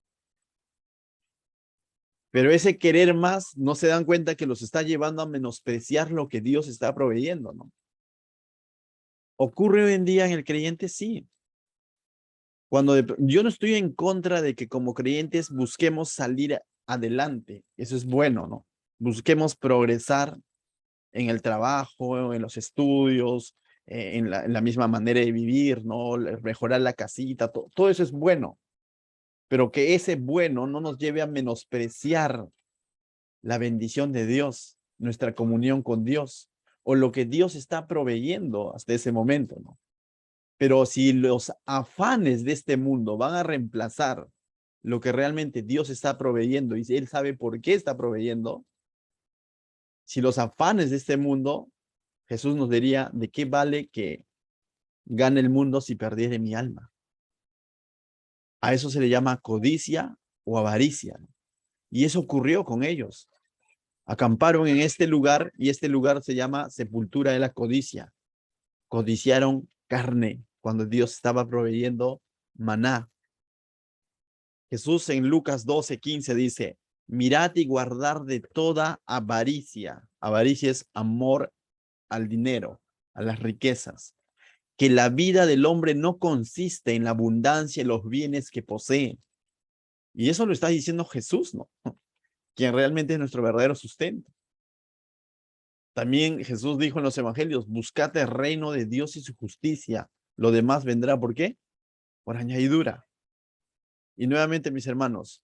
Pero ese querer más no se dan cuenta que los está llevando a menospreciar lo que Dios está proveyendo, ¿no? ¿Ocurre hoy en día en el creyente? Sí. Yo no estoy en contra de que como creyentes busquemos salir adelante. Eso es bueno, ¿no? Busquemos progresar en el trabajo, en los estudios, en la misma manera de vivir, ¿no? Mejorar la casita, todo eso es bueno. Pero que ese bueno no nos lleve a menospreciar la bendición de Dios, nuestra comunión con Dios, o lo que Dios está proveyendo hasta ese momento, ¿no? Pero si los afanes de este mundo van a reemplazar lo que realmente Dios está proveyendo y si Él sabe por qué está proveyendo, si los afanes de este mundo, Jesús nos diría, ¿de qué vale que gane el mundo si perdiere mi alma? A eso se le llama codicia o avaricia, ¿no? Y eso ocurrió con ellos. Acamparon en este lugar y este lugar se llama sepultura de la codicia. Codiciaron carne cuando Dios estaba proveyendo maná. Jesús en Lucas 12:15 dice, mirad y guardar de toda avaricia. Avaricia es amor al dinero, a las riquezas. Que la vida del hombre no consiste en la abundancia de los bienes que posee. Y eso lo está diciendo Jesús, ¿no? Quien realmente es nuestro verdadero sustento. También Jesús dijo en los evangelios, buscad el reino de Dios y su justicia. Lo demás vendrá, ¿por qué? Por añadidura. Y nuevamente, mis hermanos,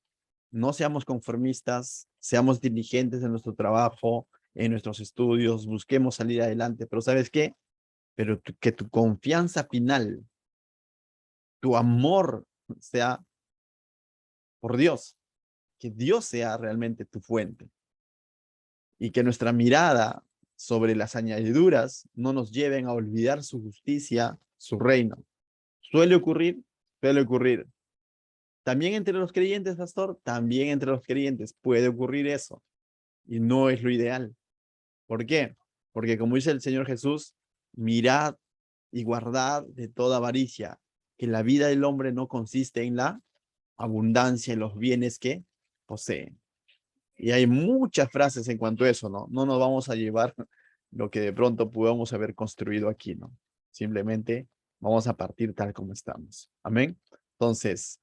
no seamos conformistas, seamos diligentes en nuestro trabajo, en nuestros estudios, busquemos salir adelante, pero ¿sabes qué? Pero que tu confianza final, tu amor sea por Dios, que Dios sea realmente tu fuente y que nuestra mirada sobre las añadiduras no nos lleven a olvidar su justicia, su reino. Suele ocurrir, suele ocurrir. También entre los creyentes, pastor, también entre los creyentes puede ocurrir eso. Y no es lo ideal. ¿Por qué? Porque como dice el Señor Jesús, mirad y guardad de toda avaricia, que la vida del hombre no consiste en la abundancia en los bienes que posee. Y hay muchas frases en cuanto a eso, ¿no? No nos vamos a llevar lo que de pronto podamos haber construido aquí, ¿no? Simplemente vamos a partir tal como estamos. Amén. Entonces,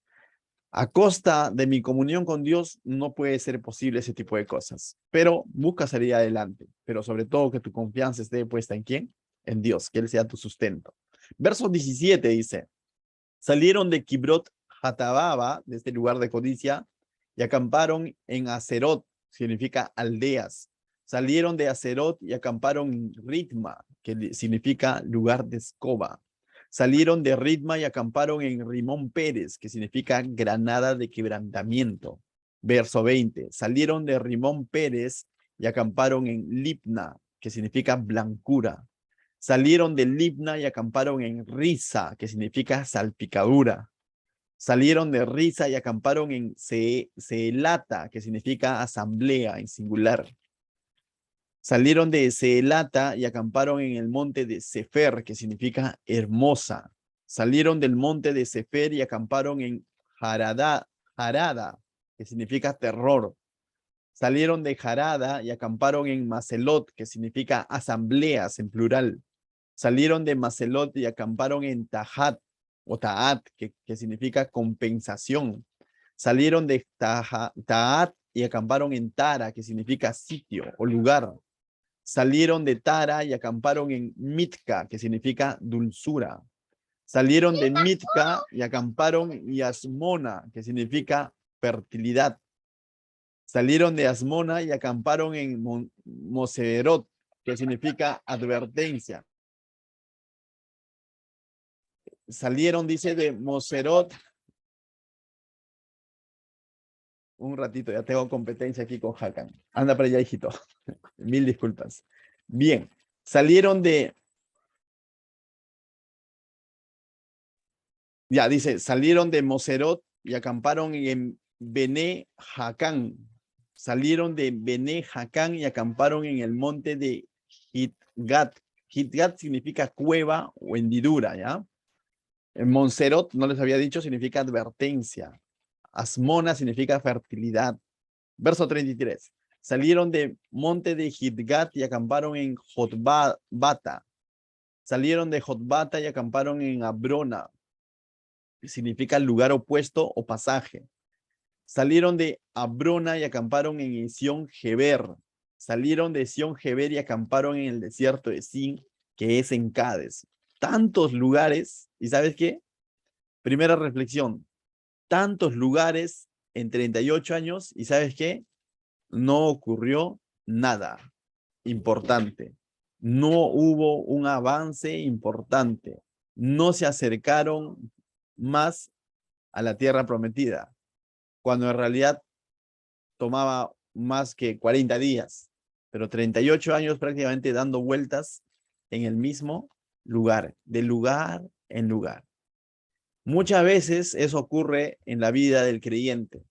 a costa de mi comunión con Dios no puede ser posible ese tipo de cosas, pero busca salir adelante, pero sobre todo que tu confianza esté puesta en ¿quién? En Dios, que Él sea tu sustento. Verso 17 dice, salieron de Kibrot Hatababa, de este lugar de codicia, y acamparon en Acerot, significa aldeas. Salieron de Acerot y acamparon en Ritma, que significa lugar de escoba. Salieron de Ritma y acamparon en Rimón Pérez, que significa granada de quebrantamiento. Verso 20. Salieron de Rimón Pérez y acamparon en Libna, que significa blancura. Salieron de Libna y acamparon en Risa, que significa salpicadura. Salieron de Risa y acamparon en Seelata, que significa asamblea en singular. Salieron de Seelata y acamparon en el monte de Sefer, que significa hermosa. Salieron del monte de Sefer y acamparon en Harada, que significa terror. Salieron de Harada y acamparon en Macelot, que significa asambleas en plural. Salieron de Macelot y acamparon en Tahat o Taat, que significa compensación. Salieron de Taat y acamparon en Tara, que significa sitio o lugar. Salieron de Tara y acamparon en Mitka, que significa dulzura. Salieron de Mitka y acamparon en Yasmona, que significa fertilidad. Salieron de Asmona y acamparon en Moserot, que significa advertencia. Salieron, dice, de Moserot. Un ratito, ya tengo competencia aquí con Hakan. Anda para allá, hijito. Mil disculpas. Bien, salieron de... Ya, dice, salieron de Moserot y acamparon en Bene Jacán. Salieron de Bene Jacán y acamparon en el monte de Hitgat. Hitgat significa cueva o hendidura, ¿ya? En Moserot, no les había dicho, significa advertencia. Asmona significa fertilidad. Verso 33. Salieron de monte de Hitgat y acamparon en Jotbata. Salieron de Jotbata y acamparon en Abrona, que significa lugar opuesto o pasaje. Salieron de Abrona y acamparon en Esión Geber. Salieron de Esión Geber y acamparon en el desierto de Sin, que es en Cades. Tantos lugares, ¿y sabes qué? Primera reflexión, tantos lugares en 38 años, ¿y sabes qué? No ocurrió nada importante. No hubo un avance importante. No se acercaron más a la tierra prometida, cuando en realidad tomaba más que 40 días, pero 38 años prácticamente dando vueltas en el mismo lugar, de lugar en lugar. Muchas veces eso ocurre en la vida del creyente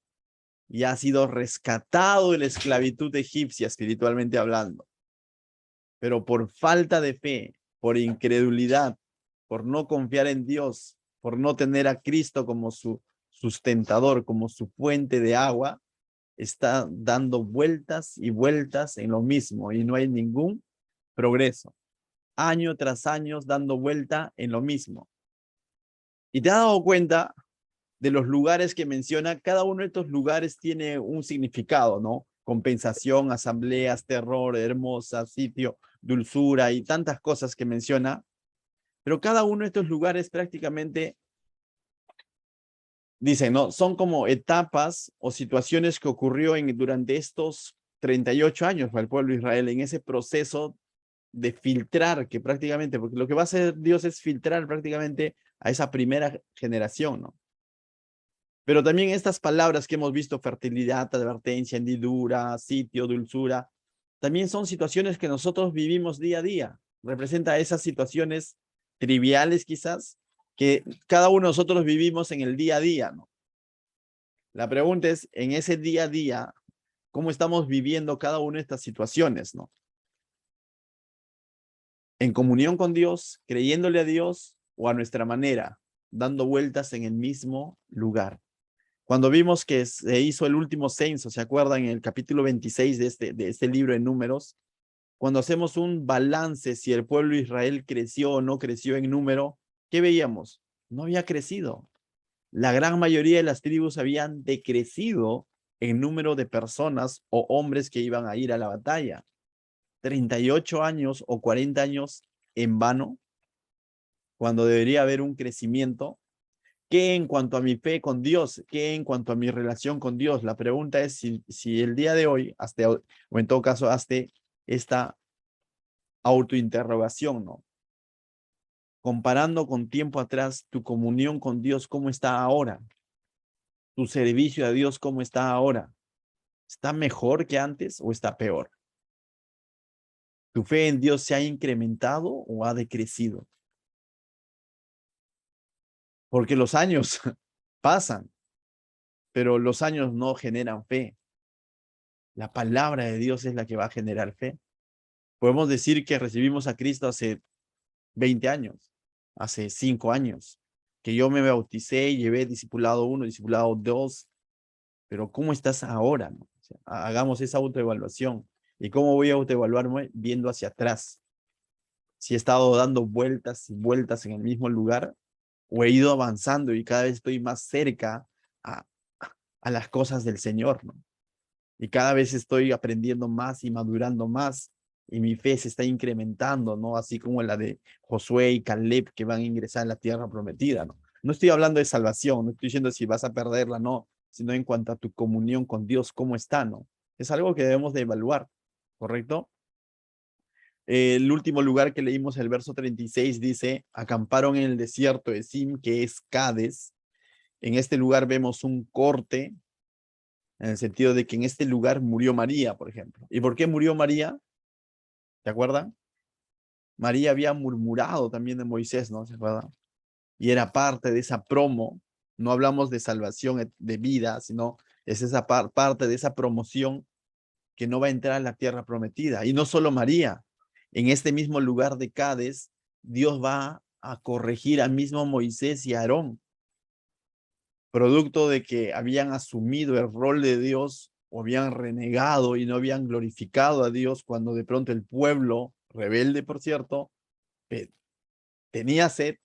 y ha sido rescatado de la esclavitud egipcia, espiritualmente hablando. Pero por falta de fe, por incredulidad, por no confiar en Dios, por no tener a Cristo como su sustentador, como su fuente de agua, está dando vueltas y vueltas en lo mismo y no hay ningún progreso. Año tras año dando vuelta en lo mismo. Y te has dado cuenta de los lugares que menciona, cada uno de estos lugares tiene un significado, ¿no? Compensación, asambleas, terror, hermosa, sitio, dulzura y tantas cosas que menciona. Pero cada uno de estos lugares prácticamente, dicen, ¿no? Son como etapas o situaciones que ocurrió durante estos 38 años para el pueblo de Israel, en ese proceso de filtrar, que prácticamente, porque lo que va a hacer Dios es filtrar prácticamente a esa primera generación, ¿no? Pero también estas palabras que hemos visto, fertilidad, advertencia, hendidura, sitio, dulzura, también son situaciones que nosotros vivimos día a día. Representa esas situaciones triviales quizás, que cada uno de nosotros vivimos en el día a día, ¿no? La pregunta es, en ese día a día, ¿cómo estamos viviendo cada una de estas situaciones, no? ¿En comunión con Dios, creyéndole a Dios o a nuestra manera, dando vueltas en el mismo lugar? Cuando vimos que se hizo el último censo, ¿se acuerdan? En el capítulo 26 de este libro de Números, cuando hacemos un balance si el pueblo de Israel creció o no creció en número, ¿qué veíamos? No había crecido. La gran mayoría de las tribus habían decrecido en número de personas o hombres que iban a ir a la batalla. 38 años o 40 años en vano, cuando debería haber un crecimiento. ¿Qué en cuanto a mi fe con Dios? ¿Qué en cuanto a mi relación con Dios? La pregunta es si el día de hoy, o en todo caso, hazte esta autointerrogación, ¿no? Comparando con tiempo atrás, tu comunión con Dios, ¿cómo está ahora? Tu servicio a Dios, ¿cómo está ahora? ¿Está mejor que antes o está peor? ¿Tu fe en Dios se ha incrementado o ha decrecido? Porque los años pasan, pero los años no generan fe. La palabra de Dios es la que va a generar fe. Podemos decir que recibimos a Cristo hace 20 años, hace 5 años, que yo me bauticé y llevé discipulado 1, discipulado 2, pero ¿cómo estás ahora? ¿No? O sea, hagamos esa autoevaluación. ¿Y cómo voy a autoevaluarme? Viendo hacia atrás. Si he estado dando vueltas y vueltas en el mismo lugar o he ido avanzando y cada vez estoy más cerca a, a las cosas del Señor, ¿no? Y cada vez estoy aprendiendo más y madurando más y mi fe se está incrementando, ¿no? Así como la de Josué y Caleb que van a ingresar en la tierra prometida, ¿no? No estoy hablando de salvación, no estoy diciendo si vas a perderla, no, sino en cuanto a tu comunión con Dios, cómo está, ¿no? Es algo que debemos de evaluar, ¿correcto? El último lugar que leímos, el verso 36, dice, acamparon en el desierto de Sim, que es Cades. En este lugar vemos un corte, en el sentido de que en este lugar murió María, por ejemplo. ¿Y por qué murió María? ¿Se acuerdan? María había murmurado también de Moisés, ¿no? ¿Se acuerdan? Y era parte de esa promo. No hablamos de salvación de vida, sino es esa parte de esa promoción que no va a entrar a la tierra prometida. Y no solo María. En este mismo lugar de Cades, Dios va a corregir a mismo Moisés y a Aarón, producto de que habían asumido el rol de Dios o habían renegado y no habían glorificado a Dios cuando de pronto el pueblo, rebelde por cierto, tenía sed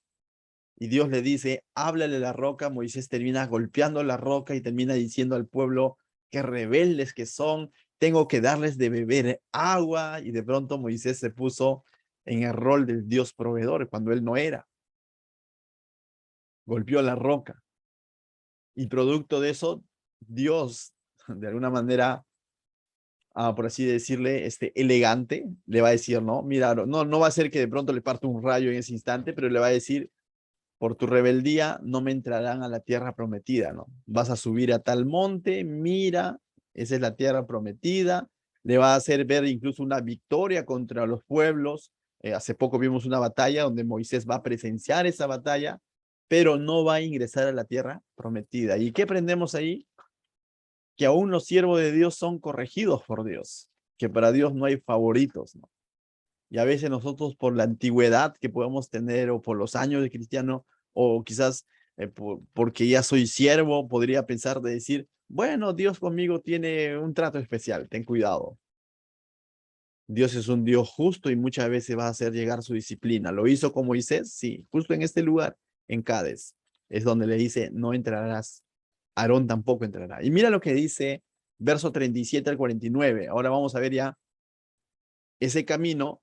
y Dios le dice, háblale a la roca. Moisés termina golpeando la roca y termina diciendo al pueblo, qué rebeldes que son, tengo que darles de beber agua, y de pronto Moisés se puso en el rol del Dios proveedor cuando él no era. Golpeó la roca y producto de eso, Dios, de alguna manera, por así decirle, elegante, le va a decir, no, mira, no va a ser que de pronto le parte un rayo en ese instante, pero le va a decir, por tu rebeldía no me entrarán a la tierra prometida, ¿no? Vas a subir a tal monte, mira, esa es la tierra prometida, le va a hacer ver incluso una victoria contra los pueblos. Hace poco vimos una batalla donde Moisés va a presenciar esa batalla, pero no va a ingresar a la tierra prometida. ¿Y qué aprendemos ahí? Que aún los siervos de Dios son corregidos por Dios, que para Dios no hay favoritos, ¿no? Y a veces nosotros por la antigüedad que podemos tener o por los años de cristiano o quizás porque ya soy siervo, podría pensar de decir, bueno, Dios conmigo tiene un trato especial, ten cuidado. Dios es un Dios justo y muchas veces va a hacer llegar su disciplina. ¿Lo hizo con Moisés? Sí, justo en este lugar, en Cades, es donde le dice, no entrarás. Aarón tampoco entrará. Y mira lo que dice verso 37 al 49. Ahora vamos a ver ya ese camino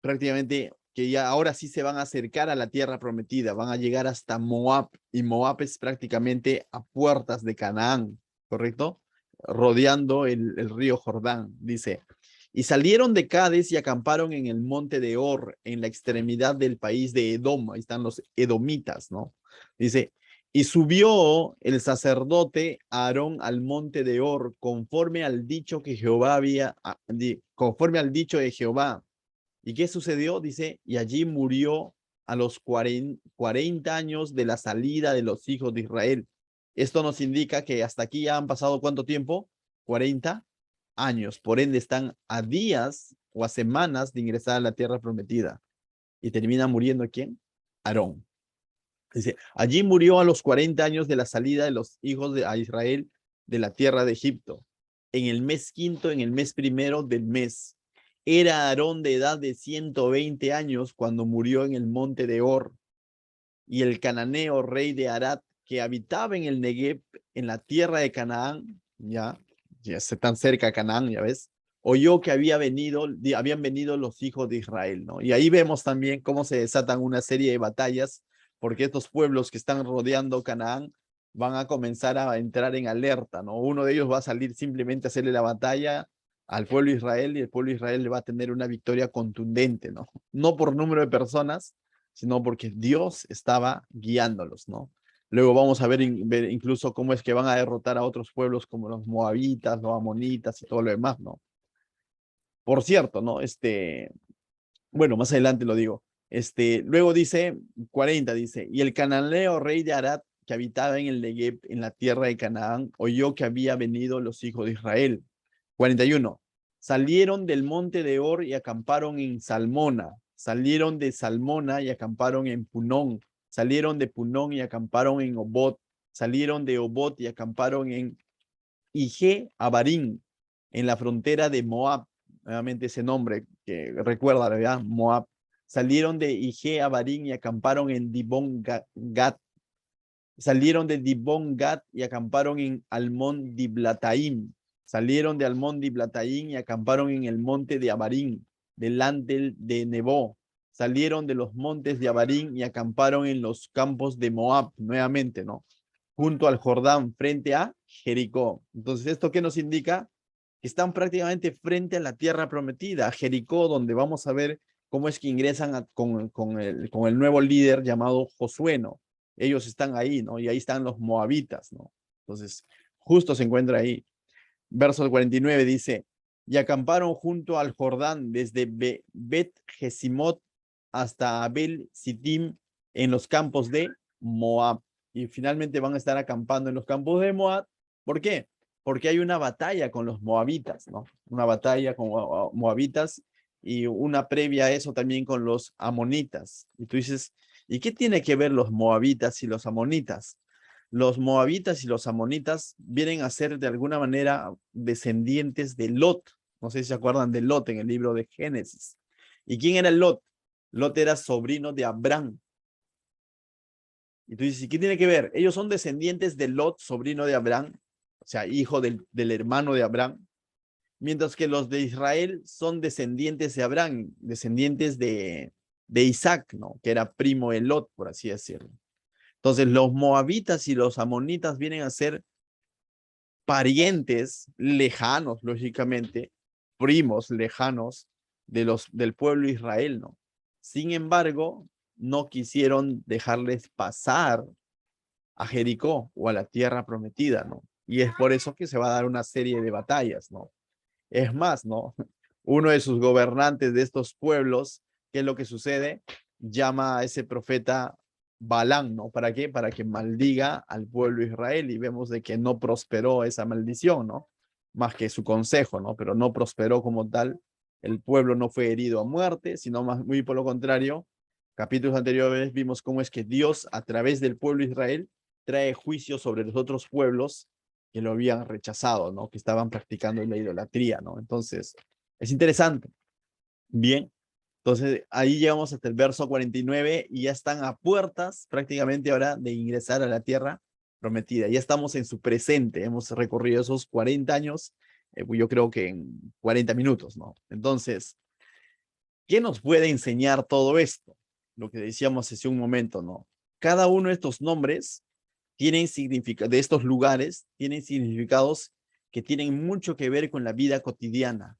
prácticamente que ya ahora sí se van a acercar a la tierra prometida, van a llegar hasta Moab, y Moab es prácticamente a puertas de Canaán, ¿correcto? Rodeando el río Jordán, dice. Y salieron de Cades y acamparon en el monte de Or, en la extremidad del país de Edom. Ahí están los edomitas, ¿no? Dice, y subió el sacerdote Aarón al monte de Or, conforme al dicho que Jehová había, conforme al dicho de Jehová. ¿Y qué sucedió? Dice, y allí murió a los 40 años de la salida de los hijos de Israel. Esto nos indica que hasta aquí ya han pasado ¿cuánto tiempo? 40 años. Por ende, están a días o a semanas de ingresar a la tierra prometida. Y termina muriendo ¿quién? Aarón. Dice, allí murió a los 40 años de la salida de los hijos de Israel de la tierra de Egipto. En el mes quinto, en el mes primero del mes. Era Aarón de edad de 120 años cuando murió en el monte de Or. Y el cananeo, rey de Arad, que habitaba en el Negev, en la tierra de Canaán, ya está tan cerca a Canaán, ya ves, oyó que habían venido los hijos de Israel, ¿no? Y ahí vemos también cómo se desatan una serie de batallas, porque estos pueblos que están rodeando Canaán van a comenzar a entrar en alerta, ¿no? Uno de ellos va a salir simplemente a hacerle la batalla al pueblo de Israel y el pueblo de Israel va a tener una victoria contundente, ¿no? No por número de personas, sino porque Dios estaba guiándolos, ¿no? Luego vamos a ver incluso cómo es que van a derrotar a otros pueblos como los moabitas, los amonitas y todo lo demás, ¿no? Por cierto, ¿no? Bueno, más adelante lo digo. Luego dice, 40 dice, y el cananeo rey de Arad, que habitaba en el Negev, en la tierra de Canaán, oyó que había venido los hijos de Israel. 41. Salieron del monte de Or y acamparon en Salmona. Salieron de Salmona y acamparon en Punón. Salieron de Punón y acamparon en Obot. Salieron de Obot y acamparon en Ije Abarín, en la frontera de Moab. Nuevamente ese nombre que recuerda, ¿verdad? Moab. Salieron de Ije Abarín y acamparon en Dibón Gad. Salieron de Dibón Gad y acamparon en Almón Diblataim. Salieron de Almón Diblataim y acamparon en el monte de Abarín, delante de Nebo. Salieron de los montes de Abarín y acamparon en los campos de Moab, nuevamente, ¿no? Junto al Jordán, frente a Jericó. Entonces, ¿esto qué nos indica? Que están prácticamente frente a la tierra prometida, a Jericó, donde vamos a ver cómo es que ingresan con el nuevo líder llamado Josué, ¿no? Ellos están ahí, ¿no? Y ahí están los moabitas, ¿no? Entonces, justo se encuentra ahí. Verso 49 dice, y acamparon junto al Jordán desde Bet Jesimot hasta Abel Sittim en los campos de Moab. Y finalmente van a estar acampando en los campos de Moab. ¿Por qué? Porque hay una batalla con los moabitas, ¿no? Una batalla con moabitas y una previa a eso también con los amonitas. Y tú dices, ¿y qué tiene que ver los moabitas y los amonitas? Los moabitas y los amonitas vienen a ser de alguna manera descendientes de Lot. No sé si se acuerdan de Lot en el libro de Génesis. ¿Y quién era Lot? Lot era sobrino de Abraham. Y tú dices, ¿y qué tiene que ver? Ellos son descendientes de Lot, sobrino de Abraham, o sea, hijo del hermano de Abraham, mientras que los de Israel son descendientes de Abraham, descendientes de Isaac, ¿no? Que era primo de Lot, por así decirlo. Entonces, los moabitas y los amonitas vienen a ser parientes lejanos, lógicamente, primos lejanos del pueblo de Israel, ¿no? Sin embargo, no quisieron dejarles pasar a Jericó o a la tierra prometida, ¿no? Y es por eso que se va a dar una serie de batallas, ¿no? Es más, ¿no? Uno de sus gobernantes de estos pueblos, ¿qué es lo que sucede? Llama a ese profeta Balán, ¿no? ¿Para qué? Para que maldiga al pueblo de Israel y vemos de que no prosperó esa maldición, ¿no? Más que su consejo, ¿no? Pero no prosperó como tal. El pueblo no fue herido a muerte, sino más muy por lo contrario. Capítulos anteriores vimos cómo es que Dios, a través del pueblo de Israel, trae juicio sobre los otros pueblos que lo habían rechazado, ¿no? Que estaban practicando la idolatría, ¿no? Entonces, es interesante. Bien, entonces ahí llegamos hasta el verso 49 y ya están a puertas prácticamente ahora de ingresar a la tierra prometida. Ya estamos en su presente, hemos recorrido esos 40 años, yo creo que en 40 minutos, ¿no? Entonces, ¿qué nos puede enseñar todo esto? Lo que decíamos hace un momento, ¿no? Cada uno de estos nombres tienen significado, de estos lugares, tienen significados que tienen mucho que ver con la vida cotidiana.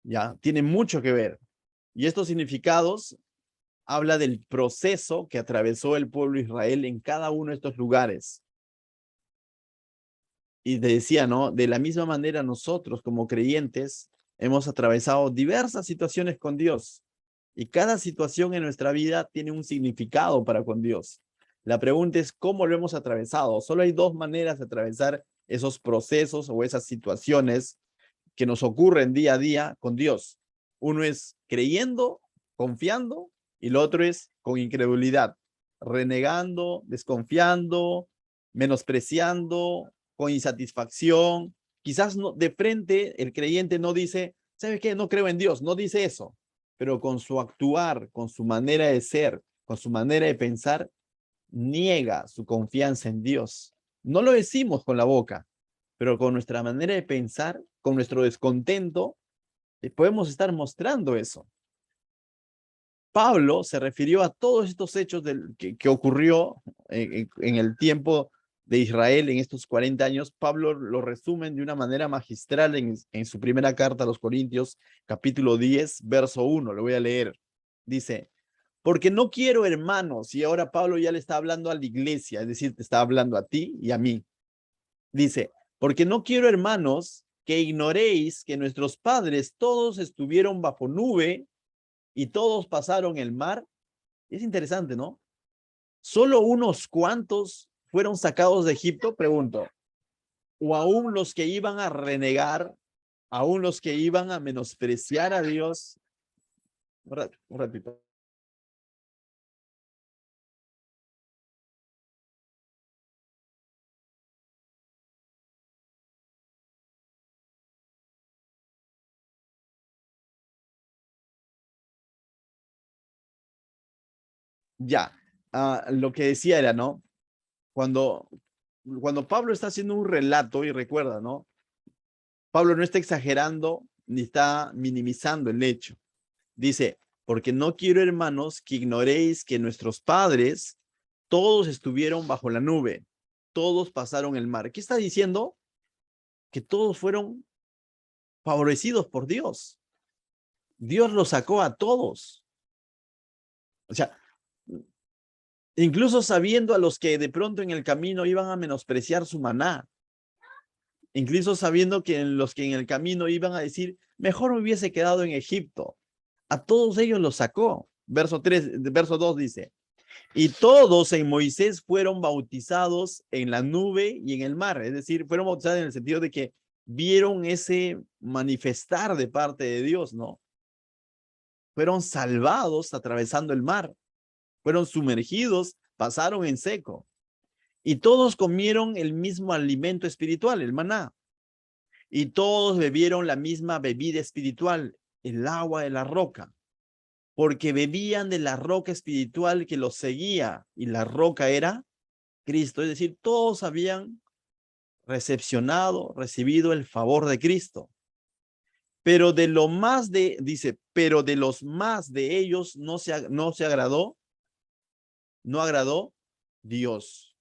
Ya, tienen mucho que ver. Y estos significados habla del proceso que atravesó el pueblo de Israel en cada uno de estos lugares. Y te decía, ¿no? De la misma manera nosotros como creyentes hemos atravesado diversas situaciones con Dios. Y cada situación en nuestra vida tiene un significado para con Dios. La pregunta es cómo lo hemos atravesado. Solo hay dos maneras de atravesar esos procesos o esas situaciones que nos ocurren día a día con Dios. Uno es creyendo, confiando, y lo otro es con incredulidad, renegando, desconfiando, menospreciando, con insatisfacción. Quizás no, de frente el creyente no dice, ¿sabes qué? No creo en Dios, no dice eso, pero con su actuar, con su manera de ser, con su manera de pensar, niega su confianza en Dios. No lo decimos con la boca, pero con nuestra manera de pensar, con nuestro descontento, podemos estar mostrando eso. Pablo se refirió a todos estos hechos que ocurrió en el tiempo de Israel en estos 40 años. Pablo lo resume de una manera magistral en su primera carta a los Corintios, capítulo 10, verso 1. Lo voy a leer. Dice, porque no quiero, hermanos, y ahora Pablo ya le está hablando a la iglesia, es decir, te está hablando a ti y a mí. Dice, porque no quiero, hermanos, que ignoréis que nuestros padres todos estuvieron bajo nube y todos pasaron el mar. Es interesante, ¿no? Solo unos cuantos fueron sacados de Egipto, pregunto. O aún los que iban a renegar, aún los que iban a menospreciar a Dios. Un ratito. Ya, lo que decía era, ¿no? Cuando, cuando Pablo está haciendo un relato, y recuerda, ¿no? Pablo no está exagerando ni está minimizando el hecho. Dice, porque no quiero, hermanos, que ignoréis que nuestros padres todos estuvieron bajo la nube, todos pasaron el mar. ¿Qué está diciendo? Que todos fueron favorecidos por Dios. Dios los sacó a todos. O sea, incluso sabiendo a los que de pronto en el camino iban a menospreciar su maná, incluso sabiendo que los que en el camino iban a decir, mejor me hubiese quedado en Egipto. A todos ellos los sacó. Verso 3, verso 2 dice, y todos en Moisés fueron bautizados en la nube y en el mar. Es decir, fueron bautizados en el sentido de que vieron ese manifestar de parte de Dios, ¿no? Fueron salvados atravesando el mar. Fueron sumergidos, pasaron en seco. Y todos comieron el mismo alimento espiritual, el maná. Y todos bebieron la misma bebida espiritual, el agua de la roca, porque bebían de la roca espiritual que los seguía, y la roca era Cristo. Es decir, todos habían recepcionado, recibido el favor de Cristo. Pero de lo más de, dice, pero de los más de ellos no se agradó, no agradó Dios,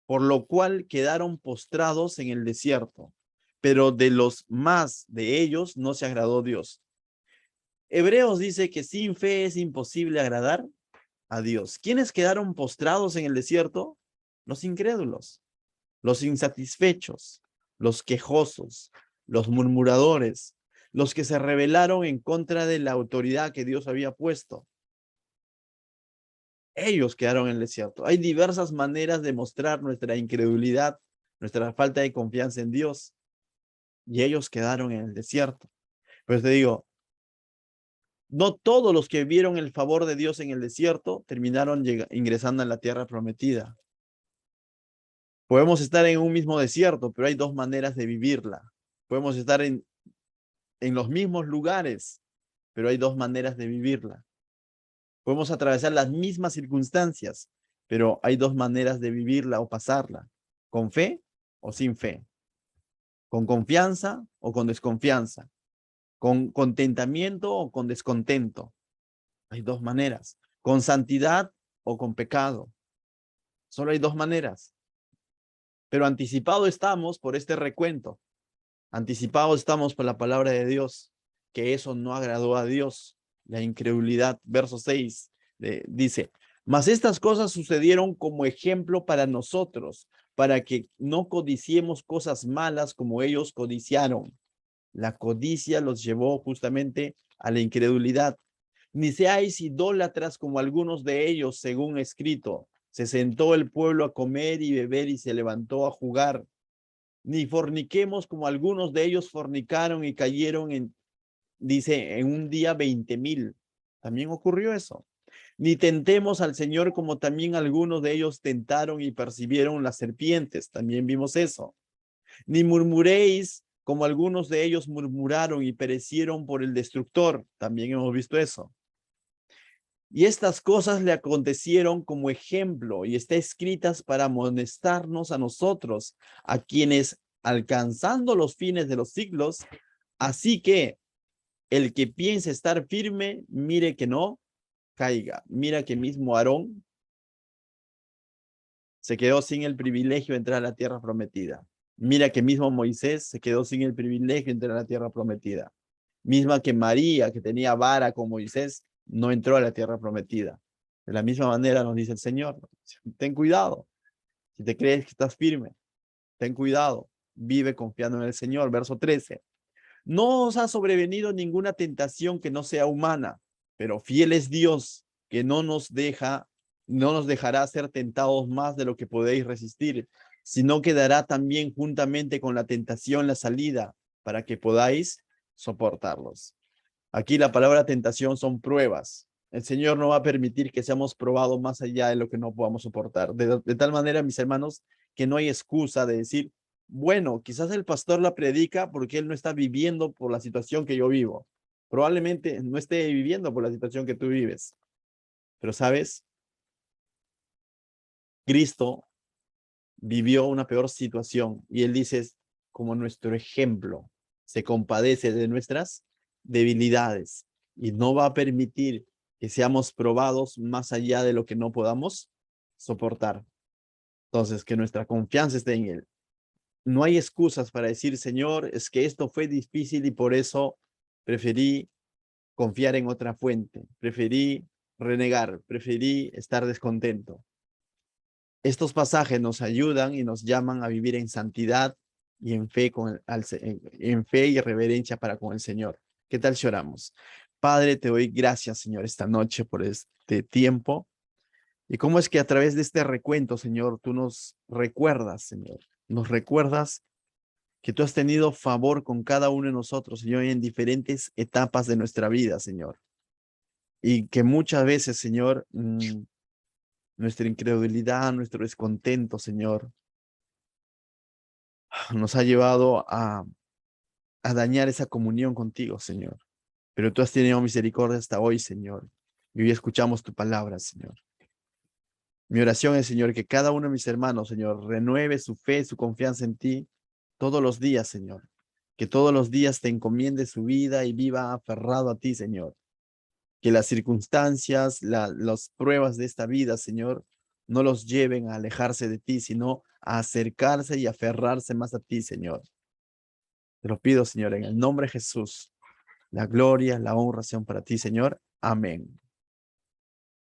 por lo cual quedaron postrados en el desierto. Pero de los más de ellos no se agradó Dios. Hebreos dice que sin fe es imposible agradar a Dios. ¿Quiénes quedaron postrados en el desierto? Los incrédulos, los insatisfechos, los quejosos, los murmuradores, los que se rebelaron en contra de la autoridad que Dios había puesto. Ellos quedaron en el desierto. Hay diversas maneras de mostrar nuestra incredulidad, nuestra falta de confianza en Dios, y ellos quedaron en el desierto. Pues te digo, no todos los que vieron el favor de Dios en el desierto terminaron ingresando a la tierra prometida. Podemos estar en un mismo desierto, pero hay dos maneras de vivirla. Podemos estar en los mismos lugares, pero hay dos maneras de vivirla. Podemos atravesar las mismas circunstancias, pero hay dos maneras de vivirla o pasarla, con fe o sin fe, con confianza o con desconfianza, con contentamiento o con descontento. Hay dos maneras, con santidad o con pecado. Solo hay dos maneras. Pero anticipado estamos por este recuento. Anticipados estamos por la palabra de Dios, que eso no agradó a Dios. La incredulidad, verso 6, dice, mas estas cosas sucedieron como ejemplo para nosotros, para que no codiciemos cosas malas como ellos codiciaron. La codicia los llevó justamente a la incredulidad. Ni seáis idólatras como algunos de ellos, según escrito, Se sentó el pueblo a comer y beber y se levantó a jugar. Ni forniquemos como algunos de ellos fornicaron y cayeron dice, en un día 20,000. También ocurrió eso. Ni tentemos al Señor como también algunos de ellos tentaron y percibieron las serpientes. También vimos eso. Ni murmuréis como algunos de ellos murmuraron y perecieron por el destructor. También hemos visto eso. Y estas cosas le acontecieron como ejemplo y está escritas para amonestarnos a nosotros, a quienes alcanzando los fines de los siglos, así que el que piense estar firme, mire que no caiga. Mira que mismo Aarón se quedó sin el privilegio de entrar a la tierra prometida. Mira que mismo Moisés se quedó sin el privilegio de entrar a la tierra prometida. Misma que María, que tenía vara con Moisés, no entró a la tierra prometida. De la misma manera nos dice el Señor, ten cuidado. Si te crees que estás firme, ten cuidado. Vive confiando en el Señor. Verso 13. No os ha sobrevenido ninguna tentación que no sea humana, pero fiel es Dios, que no nos dejará ser tentados más de lo que podéis resistir, sino que dará también juntamente con la tentación la salida para que podáis soportarlos. Aquí la palabra tentación son pruebas. El Señor no va a permitir que seamos probados más allá de lo que no podamos soportar. De tal manera, mis hermanos, que no hay excusa de decir, bueno, quizás el pastor la predica porque él no está viviendo por la situación que yo vivo. Probablemente no esté viviendo por la situación que tú vives. Pero, ¿sabes? Cristo vivió una peor situación y él dice, como nuestro ejemplo, se compadece de nuestras debilidades y no va a permitir que seamos probados más allá de lo que no podamos soportar. Entonces, que nuestra confianza esté en él. No hay excusas para decir, Señor, es que esto fue difícil y por eso preferí confiar en otra fuente, preferí renegar, preferí estar descontento. Estos pasajes nos ayudan y nos llaman a vivir en santidad y en fe, en fe y reverencia para con el Señor. ¿Qué tal si oramos? Padre, te doy gracias, Señor, esta noche por este tiempo. Y cómo es que a través de este recuento, Señor, tú nos recuerdas, Señor, nos recuerdas que tú has tenido favor con cada uno de nosotros, Señor, en diferentes etapas de nuestra vida, Señor. Y que muchas veces, Señor, nuestra incredulidad, nuestro descontento, Señor, nos ha llevado a dañar esa comunión contigo, Señor. Pero tú has tenido misericordia hasta hoy, Señor. Y hoy escuchamos tu palabra, Señor. Mi oración es, Señor, que cada uno de mis hermanos, Señor, renueve su fe, su confianza en ti todos los días, Señor. Que todos los días te encomiende su vida y viva aferrado a ti, Señor. Que las circunstancias, las pruebas de esta vida, Señor, no los lleven a alejarse de ti, sino a acercarse y aferrarse más a ti, Señor. Te lo pido, Señor, en el nombre de Jesús. La gloria, la honra sean para ti, Señor. Amén.